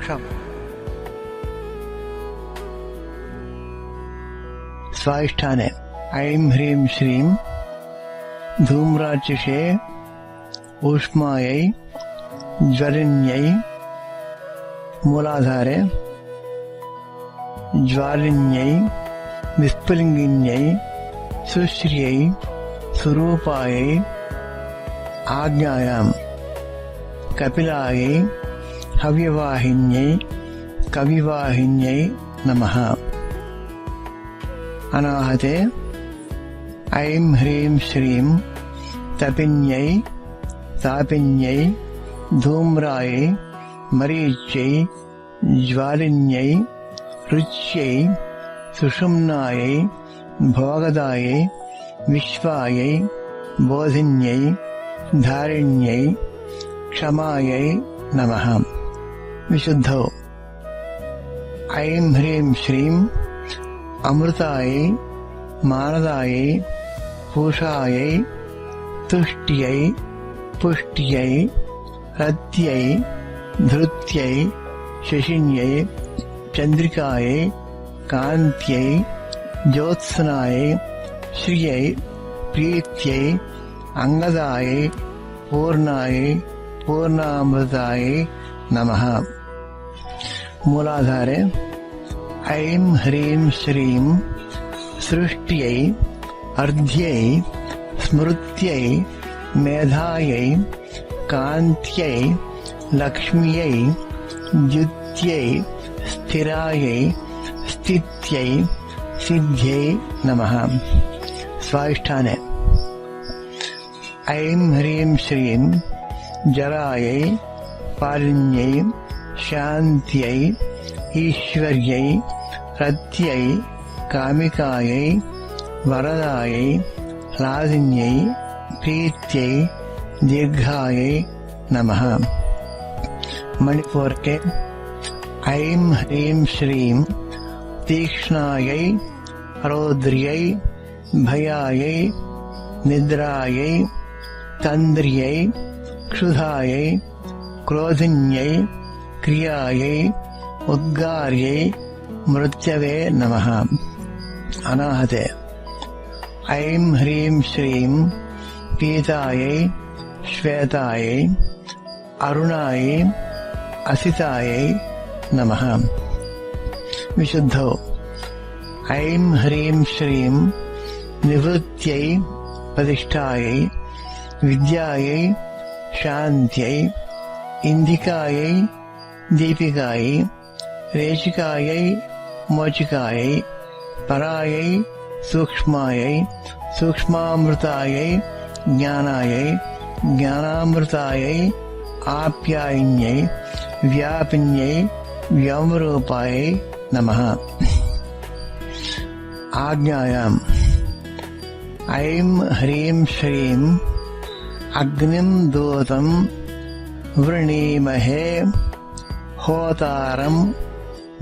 Sham. स्वाधिष्ठाने ऐं ह्रीं श्रीं धूम्राक्षसे ऊष्मायै ज्वलिन्यै मूलाधारे ज्वालिन्यै विस्फुलिङ्गिन्यै सुश्रियै स्वरूपायै आज्ञायां कपिलायै हव्यवाहिन्यै कविवाहिन्यै नमः। अनाहते ऐं ह्रीं श्रीं तपिन्यै तापिन्यै धूम्रायै मरीच्यै ज्वालिन्यै रुच्यै सुषुम्नायै भोगदायै विश्वायै बोधिन्यै धारिण्यै क्षमायै नमः। विशुद्धौ ऐं ह्रीं श्रीं अमृतायै मानदायै पूषायै तुष्ट्यै पुष्ट्यै रत्यै धृत्यै शशिन्यै चन्द्रिकायै कान्त्यै ज्योत्स्नायै श्रियै प्रीत्यै अंगदायै पूर्णायै पूर्णामृतायै नमः। मूलाधारे ऐं ह्रीं श्रीं सृष्ट्यै अर्ध्यै स्मृत्यै मेधायै कान्त्यै लक्ष्म्यै द्युत्यै स्थिरायै स्थित्यै सिद्ध्यै नमः। स्वाधिष्ठाने ऐं ह्रीं श्रीं जरायै पालिन्यै शान्त्यै ईश्वर्यै रत्यै कामिकायै वरदायै लादिन्यै प्रीत्यै दीर्घायै नमः। मणिपुर के ऐं ह्रीं श्रीं तीक्ष्णायै रौद्र्यै भयायै निद्रायै तन्द्र्यै क्षुधायै क्रोधिन्यै क्रियायै उद्गार्यै मृत्यवे नमः। अनाहते ऐं ह्रीं श्रीं पीतायै श्वेतायै अरुणायै असितायै नमः। विशुद्धौ ऐं ह्रीं श्रीं निवृत्त्यै प्रतिष्ठायै विद्यायै शान्त्यै इन्दिकायै दीपिकायै रेचिकायै मोचिकायै परायै सूक्ष्मायै सूक्ष्मामृतायै ज्ञानायै ज्ञानामृतायै आप्यायिन्यै व्यापिन्यै व्योमरूपायै नमः। आज्ञायाम् ऐं ह्रीं श्रीं अग्निं दूतं वृणीमहे होतारं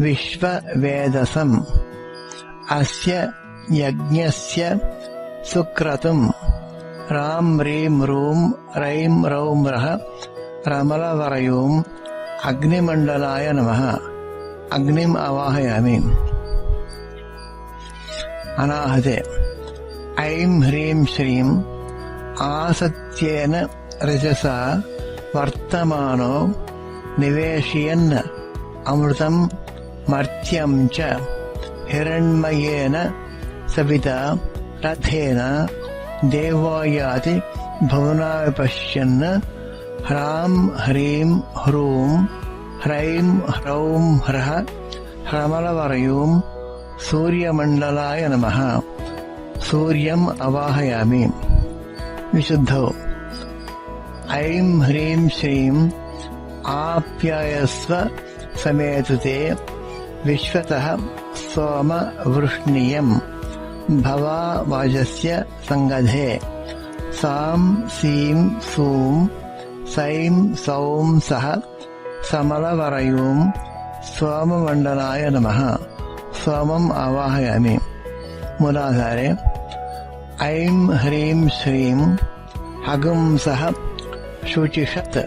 विश्ववेदसम् अस्य यज्ञस्य सुक्रतुं रां ह्रीं रूं रैं रौं रः रमलवरयूं अग्निमण्डलाय नमः। अग्निम् आवाहयामि। अनाहते ऐं ह्रीं श्रीं आसत्येन रजसा वर्तमानो निवेशयन् अमृतं मर्त्यं च हिरण्मयेन सविता रथेन देवायाति भुवनाविपश्यन् ह्रां ह्रीं ह्रूं ह्रैं ह्रौं ह्रः ह्रमलवरयूं सूर्यमण्डलाय नमः। सूर्यम् अवाहयामि। विशुद्धौ ऐं ह्रीं श्रीं आप्यायस्व समेतुते विश्वतः सोमवृष्णियम् भवा वाजस्य संगधे सां सीं सूं सैं सौं सः समलवरयूं सोममण्डलाय नमः। सोमम् आवाहयामि। मूलाधारे ऐं ह्रीं श्रीं हगुंसः शुचिषत्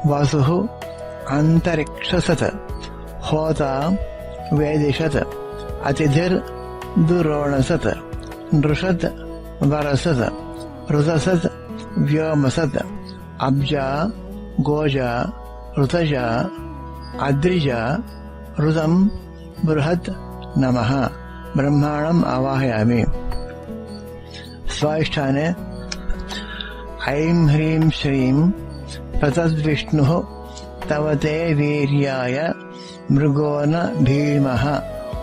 वसुः अन्तरिक्षसत् होता वेदिषत् अतिथिर्दुरोणसत् नृषत् वरसत् ऋतसत् व्योमसत् अब्जा गोजा ऋतजा अद्रिजा ऋतं बृहत् नमः। ब्रह्माणम् आवाहयामि। स्वाधिष्ठाने ऐं ह्रीं श्रीं प्रतद्विष्णुः तव ते वीर्याय मृगो न भीमः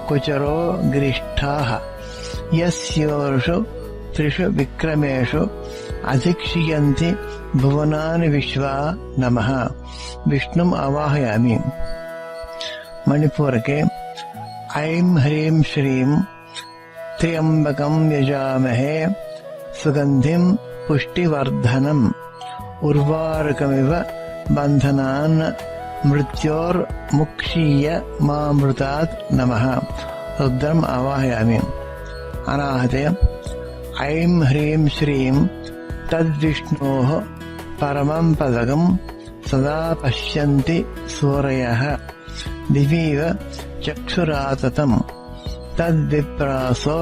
कुचरो गिरिष्ठाः यस्योर्षु त्रिषु विक्रमेषु अधिक्षियन्ति भुवनानि विश्वा नमः। विष्णुम् आवाहयामि। मणिपूरके ऐं ह्रीं श्रीं त्र्यम्बकं यजामहे सुगन्धिं पुष्टिवर्धनम् उर्वारुकमिव बन्धनान् मृत्योर्मुक्षीय मामृतात् नमः। रुद्रम् आवाहयामि। अनाहते ऐं ह्रीं श्रीं तद्विष्णोः परमं पदकं सदा पश्यन्ति सूरयः दिवीव चक्षुराततम् तद्विप्रासो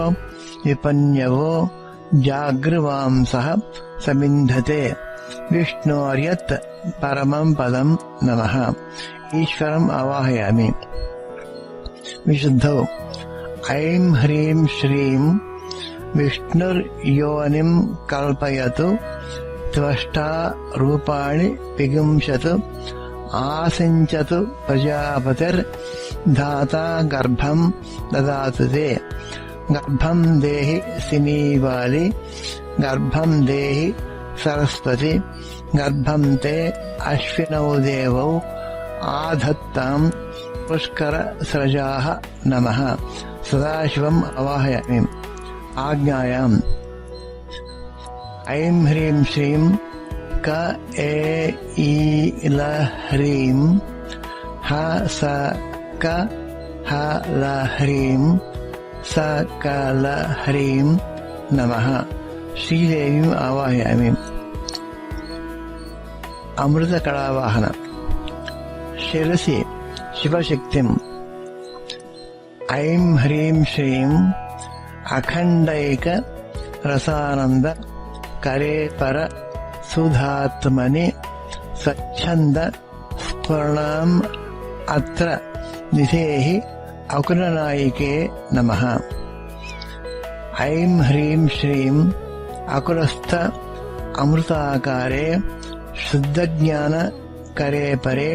विपन्यवो जागृवांसः समिन्धते विष्णोर्यत् परमं पदं नमः। ईश्वरम् आवाहयामि। विशुद्धौ ऐं ह्रीं श्रीं विष्णुर्योनिं कल्पयतु त्वष्टा रूपाणि विगुंशतु आसिञ्चतु प्रजापतिर्धाता गर्भं ददातु ते गर्भं देहि सिनीवालि गर्भं देहि सरस्वती गर्भं ते अश्विनौ देवौ आधत्तां पुष्करस्रजाः नमः। सदाशिवम् आवाहयामि। आज्ञायाम् ऐं ह्रीं श्रीं क ए ई ल ह्रीं ह स क ह ल ह्रीं स क ल ह्रीं नमः। श्रीदेवीम् आवाहयामि। अमृतकलावाहन शिरसि शिवशक्तिम् ऐं ह्रीं श्रीं अखण्डैक रसानन्द करेपर सुधात्मनि स्वच्छन्द स्फुरणाम् अत्र निधेहि अकुलनायिके नमः। ऐं ह्रीं श्रीं अकुलस्थ अमृताकारे शुद्धज्ञान करे परे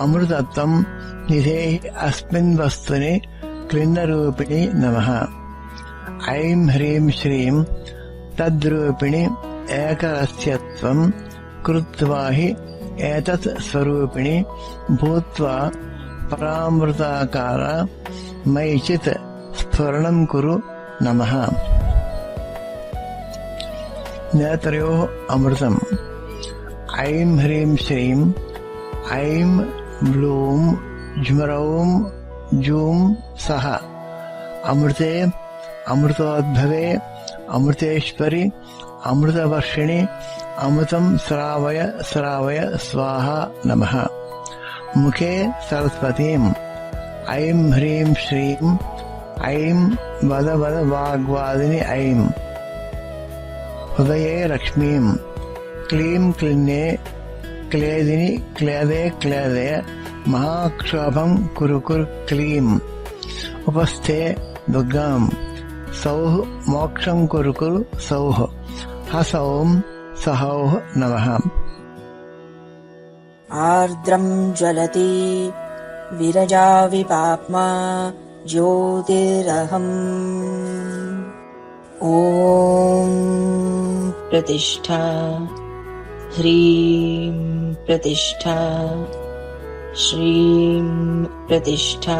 अमृतत्वं निधेहि अस्मिन् वस्तुनि क्लिन्नरूपिणि नमः। ऐं ह्रीं श्रीं तद्रूपिणि एकरस्यत्वं कृत्वा हि एतत् स्वरूपिणि भूत्वा परामृताकार मयि चित् स्फुरणं कुरु नमः। नेत्रयोः अमृतम्। ऐं ह्रीं श्रीं ऐं ब्लूं ज्मरौं जूं सः अमृते अमृतोद्भवे अमृतेश्वरि अमृतवर्षिणि अमृतं श्रावय श्रावय स्वाहा नमः। मुखे सरस्वतीम्। ऐं ह्रीं श्रीं ऐं वद वद वाग्वादिनि ऐं हृदये लक्ष्मीं क्लीं क्लिन्ने क्लेदिनि क्लेदे क्लेदे महाक्षोभं कुरु कुरु क्लीं उपस्थे दुर्गां सौः मोक्षं कुरु कुरु सौः हसौं सहौः नमः। आर्द्रं ज्वलति विरजा विपाप्मा ज्योतिरहम्। ॐ प्रतिष्ठा ह्रीं प्रतिष्ठा श्रीं प्रतिष्ठा।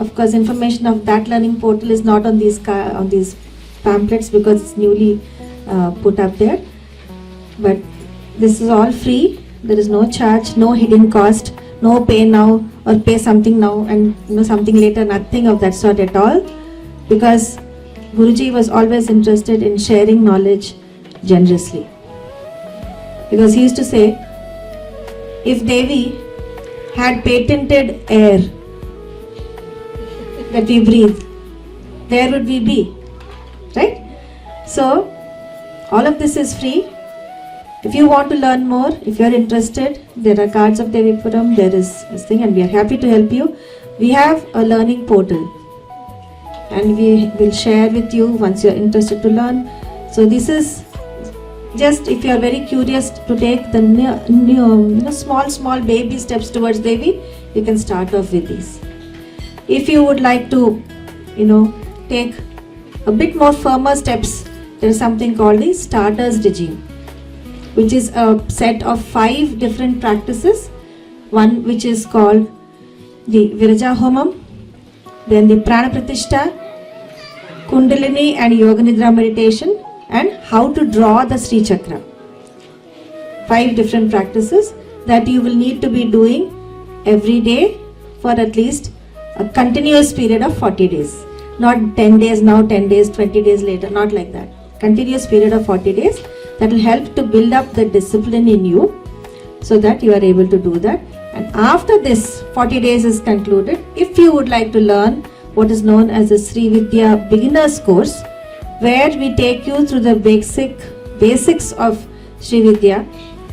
Of course, information of that learning portal is not on these pamphlets because it's newly put up there. But this is all free. There is no charge, no hidden cost, no pay now or pay something now and something later. Nothing of that sort at all. Because Guruji was always interested in sharing knowledge generously. Because he used to say, if Devi had patented air that we breathe, where would we be? Right? So, all of this is free. If you want to learn more, if you are interested, there are cards of Devipuram, there is this thing, and we are happy to help you. We have a learning portal, and we will share with you once you are interested to learn. So, this is just if you are very curious to take the small baby steps towards Devi, you can start off with these. If you would like to, take a bit more firmer steps, there is something called the starters regime, which is a set of 5 different practices. One which is called the Viraja Homam, then the Prana Pratishta, Kundalini and Yoga Nidra meditation, and how to draw the Sri Chakra. 5 different practices that you will need to be doing every day for at least a continuous period of 40 days. Not 10 days now, 10 days, 20 days later, not like that. Continuous period of 40 days that will help to build up the discipline in you so that you are able to do that. And after this 40 days is concluded, if you would like to learn what is known as the Sri Vidya Beginners course, where we take you through the basics of Sri Vidya,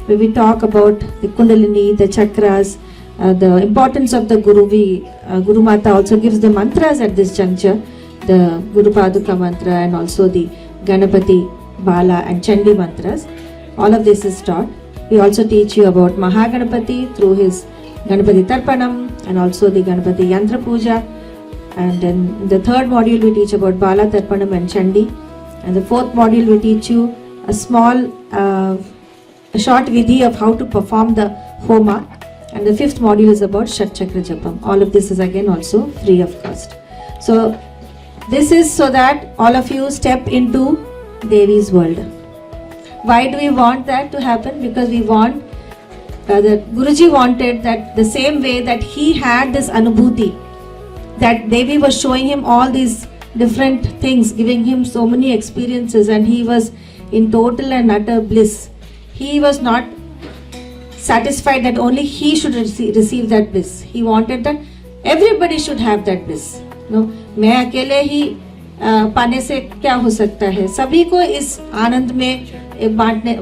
where we talk about the Kundalini, the chakras, the importance of the Guru. Guru Mata also gives the mantras at this juncture, the Guru Paduka mantra and also the Ganapati, Bala and Chandi mantras. All of this is taught. We also teach you about Mahaganapati through his Ganapati Tarpanam and also the Ganapati Yantra Puja. And then the 3rd module we teach about Bala, Tarpanam and Chandi. And the 4th module we teach you a short vidhi of how to perform the Homa. And the 5th module is about Shat Chakra Japam. All of this is again also free of cost. So this is so that all of you step into Devi's world. Why do we want that to happen? Because we want, that Guruji wanted that the same way that he had this anubhuti, that Devi was showing him all these different things, giving him so many experiences, and he was in total and utter bliss. He was not satisfied that only he should receive that bliss. He wanted that everybody should have that bliss. No, मैं अकेले ही पाने से क्या हो सकता है, सभी को इस आनंद में बांटने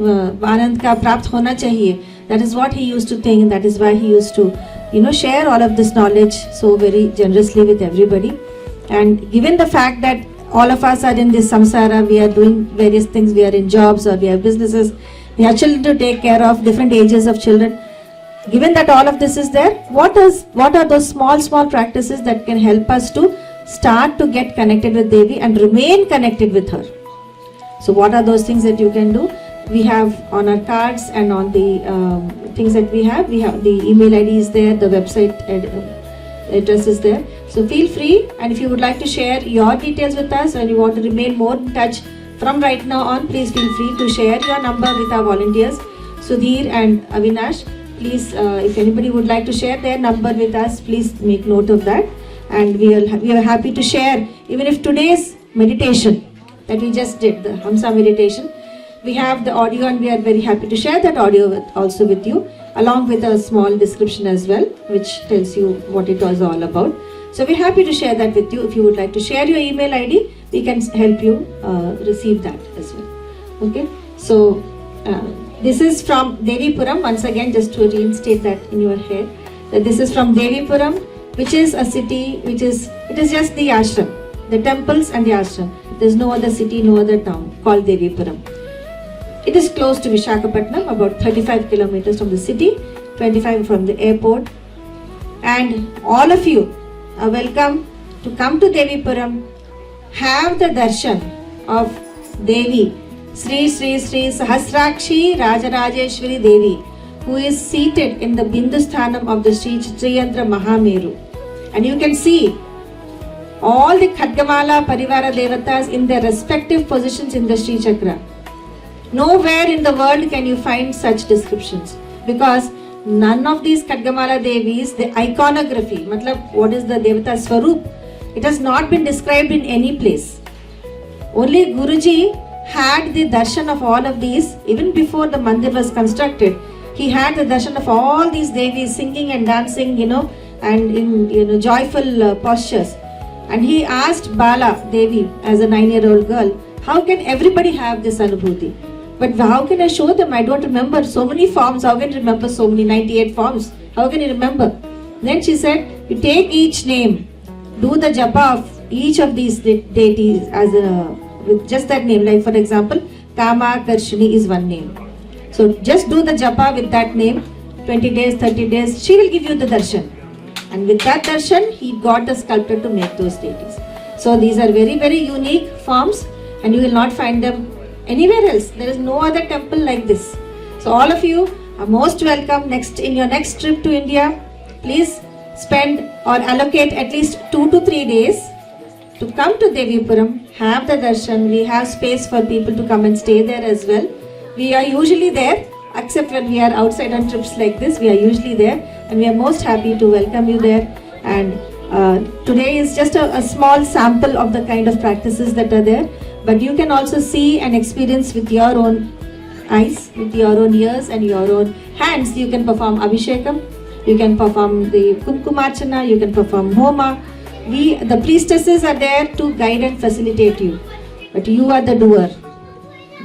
आनंद का प्राप्त होना चाहिए. That is what he used to think, and that is why he used to share all of this knowledge so very generously with everybody. And given the fact that all of us are in this samsara, we are doing various things, we are in jobs or we have businesses, we have children to take care of, different ages of children. Given that all of this is there, what are those small practices that can help us to start to get connected with Devi and remain connected with her? So what are those things that you can do? We have on our cards and on the things that we have the email ID is there, the website address is there. So feel free, and if you would like to share your details with us and you want to remain more in touch from right now on, please feel free to share your number with our volunteers, Sudhir and Avinash. Please, if anybody would like to share their number with us, please make note of that. And we are happy to share, even if today's meditation that we just did, the Hamsa meditation, we have the audio and we are very happy to share that audio also with you, along with a small description as well, which tells you what it was all about. So we're happy to share that with you. If you would like to share your email ID, we can help you receive that as well. Okay, so this is from Devipuram. Once again, just to reinstate that in your head, that this is from Devipuram, which is a city it is just the ashram, the temples and the ashram. There's no other city, no other town called Devipuram. It is close to Visakhapatnam, about 35 kilometers from the city, 25 from the airport. And all of you are welcome to come to Devipuram, have the darshan of Devi, Sri Sri Sri Sahasrakshi Rajarajeshwari Devi, who is seated in the Bindusthanam of the Sri Chitrayantra Mahameru. And you can see all the Khadgamala Parivara Devatas in their respective positions in the Sri Chakra. Nowhere in the world can you find such descriptions, because none of these Khadgamala Devis, the iconography, matlab what is the Devata Swarup, it has not been described in any place. Only Guruji had the darshan of all of these even before the mandir was constructed. He had the darshan of all these Devis singing and dancing, and in joyful postures. And he asked Bala Devi as a 9-year-old girl, how can everybody have this anubhuti? But how can I show them? I don't remember so many forms. How can I remember so many 98 forms? How can you remember? Then she said, you take each name, do the japa of each of these deities with just that name. Like for example, Kama Karshini is one name. So just do the japa with that name, 20 days, 30 days, she will give you the darshan. And with that darshan, he got the sculptor to make those deities. So these are very, very unique forms, and you will not find them anywhere else. There is no other temple like this. So all of you are most welcome in your next trip to India. Please spend or allocate at least 2 to 3 days to come to Devipuram, have the darshan. We have space for people to come and stay there as well. We are usually there, except when we are outside on trips like this, we are usually there, and we are most happy to welcome you there. And today is just a small sample of the kind of practices that are there, but you can also see and experience with your own eyes, with your own ears and your own hands. You can perform Abhishekam, you can perform the Kumkumarchana, you can perform Homa. The priestesses are there to guide and facilitate you, but you are the doer.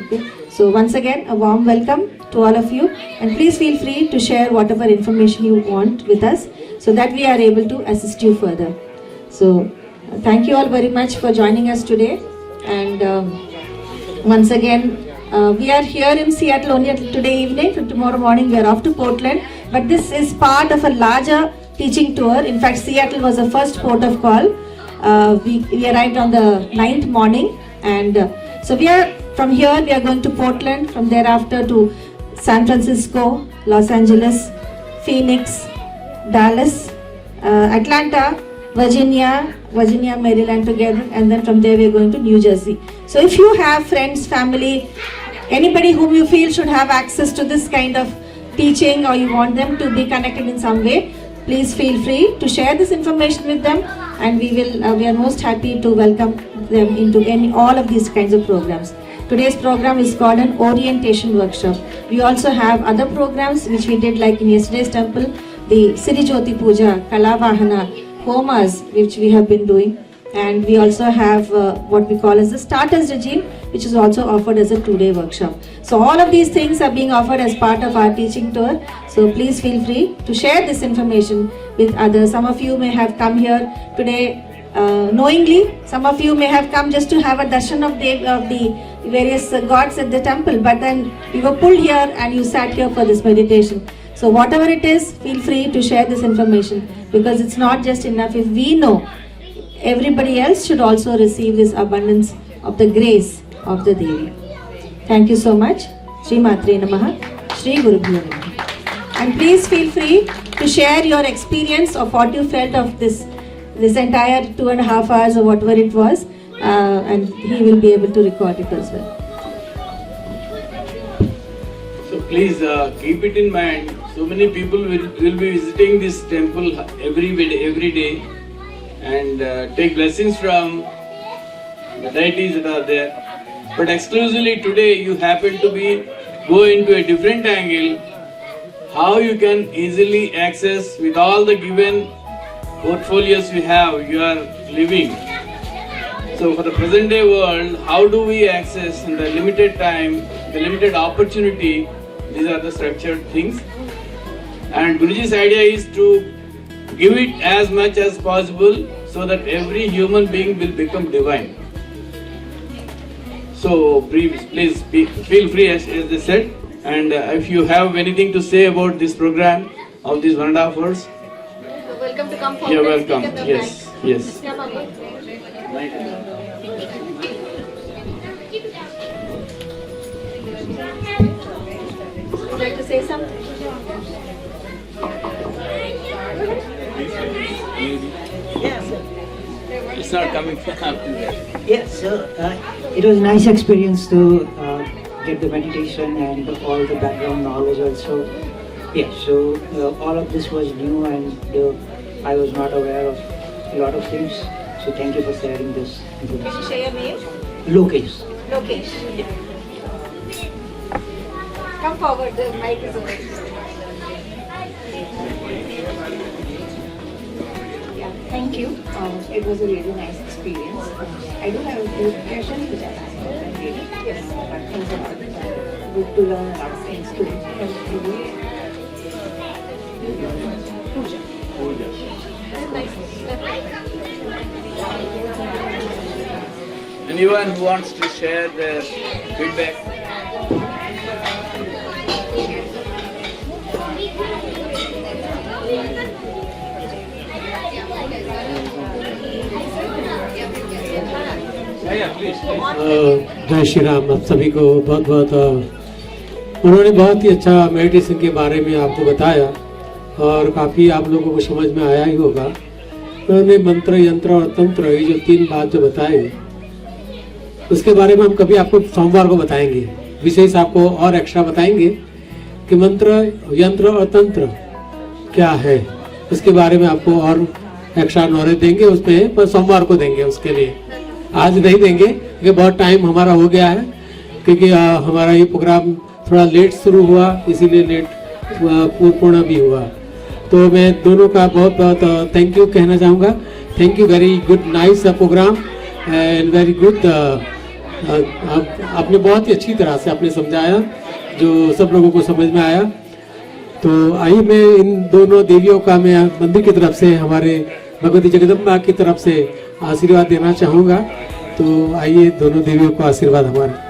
Okay? So once again, a warm welcome to all of you, and please feel free to share whatever information you want with us so that we are able to assist you further. So thank you all very much for joining us today, and once again we are here in Seattle only until today evening. From tomorrow morning we are off to Portland, but this is part of a larger teaching tour. In fact, Seattle was the first port of call. We arrived on the 9th morning, and so from here we are going to Portland, from thereafter to San Francisco, Los Angeles, Phoenix, Dallas, Atlanta, Virginia, Maryland together, and then from there we are going to New Jersey. So if you have friends, family, anybody whom you feel should have access to this kind of teaching, or you want them to be connected in some way, please feel free to share this information with them, and we are most happy to welcome them into all of these kinds of programs. Today's program is called an orientation workshop. We also have other programs which we did, like in yesterday's temple, the Siri Jyoti Puja, Kalavahana, Homas, which we have been doing. And we also have what we call as the starters regime, which is also offered as a 2-day workshop. So all of these things are being offered as part of our teaching tour. So please feel free to share this information with others. Some of you may have come here today knowingly. Some of you may have come just to have a darshan of the various gods at the temple, but then you were pulled here and you sat here for this meditation. So whatever it is, feel free to share this information, because it's not just enough if we know. Everybody else should also receive this abundance of the grace of the Devi. Thank you so much. Shri Matre Namaha, Shri Gurubhyo Namaha. And please feel free to share your experience of what you felt of this entire 2.5 hours or whatever it was, and he will be able to record it as well. So please keep it in mind. So many people will be visiting this temple every day and take blessings from the deities that are there. But exclusively today you happen to go into a different angle, how you can easily access with all the given portfolios you are living. So for the present day world, how do we access in the limited time, the limited opportunity? These are the structured things. And Guruji's idea is to give it as much as possible so that every human being will become divine. So please feel free, as they said, and if you have anything to say about this program of these 1.5 hours. Welcome to come forward. You're welcome. Yes. Yeah, Mama. Would you like to say something? It's not coming from there. Yes, so it was a nice experience to get the meditation and all the background knowledge also. Yeah, so all of this was new and I was not aware of a lot of things. So thank you for sharing this Can you information. share your name? Lokesh. Lokesh. Come forward, the mic is open. Yeah, thank you. It was a really nice experience. I do have a few questions which I'll ask you later. Yes, but things are good to learn a lot of things too. Puja. Anyone who wants to share their feedback? Yeah, please. जय श्री राम। आप सभी को बहुत बहुत उन्होंने बहुत ही अच्छा meditation के बारे में आपको बताया और काफ़ी आप लोगों को समझ में आया ही होगा। उन्होंने मंत्र, यंत्र और तंत्र, ये जो 3 बात जो बताए उसके बारे में हम कभी आपको सोमवार को बताएंगे, विशेष आपको और एक्स्ट्रा बताएंगे कि मंत्र, यंत्र और तंत्र क्या है, उसके बारे में आपको और एक्स्ट्रा नॉलेज देंगे उसमें, पर सोमवार को देंगे। उसके लिए आज नहीं देंगे क्योंकि बहुत टाइम हमारा हो गया है, क्योंकि हमारा ये प्रोग्राम थोड़ा लेट शुरू हुआ, इसीलिए लेट पूर्ण भी हुआ। तो मैं दोनों का बहुत बहुत थैंक यू कहना चाहूँगा। Thank you, very good, nice program and very good. आपने बहुत ही अच्छी तरह से आपने समझाया जो सब लोगों को समझ में आया। तो आइए मैं इन दोनों देवियों का मैं मंदिर की तरफ से, हमारे भगवती जगदम्बा की तरफ से आशीर्वाद देना चाहूँगा। तो आइए दोनों देवियों को आशीर्वाद हमारे।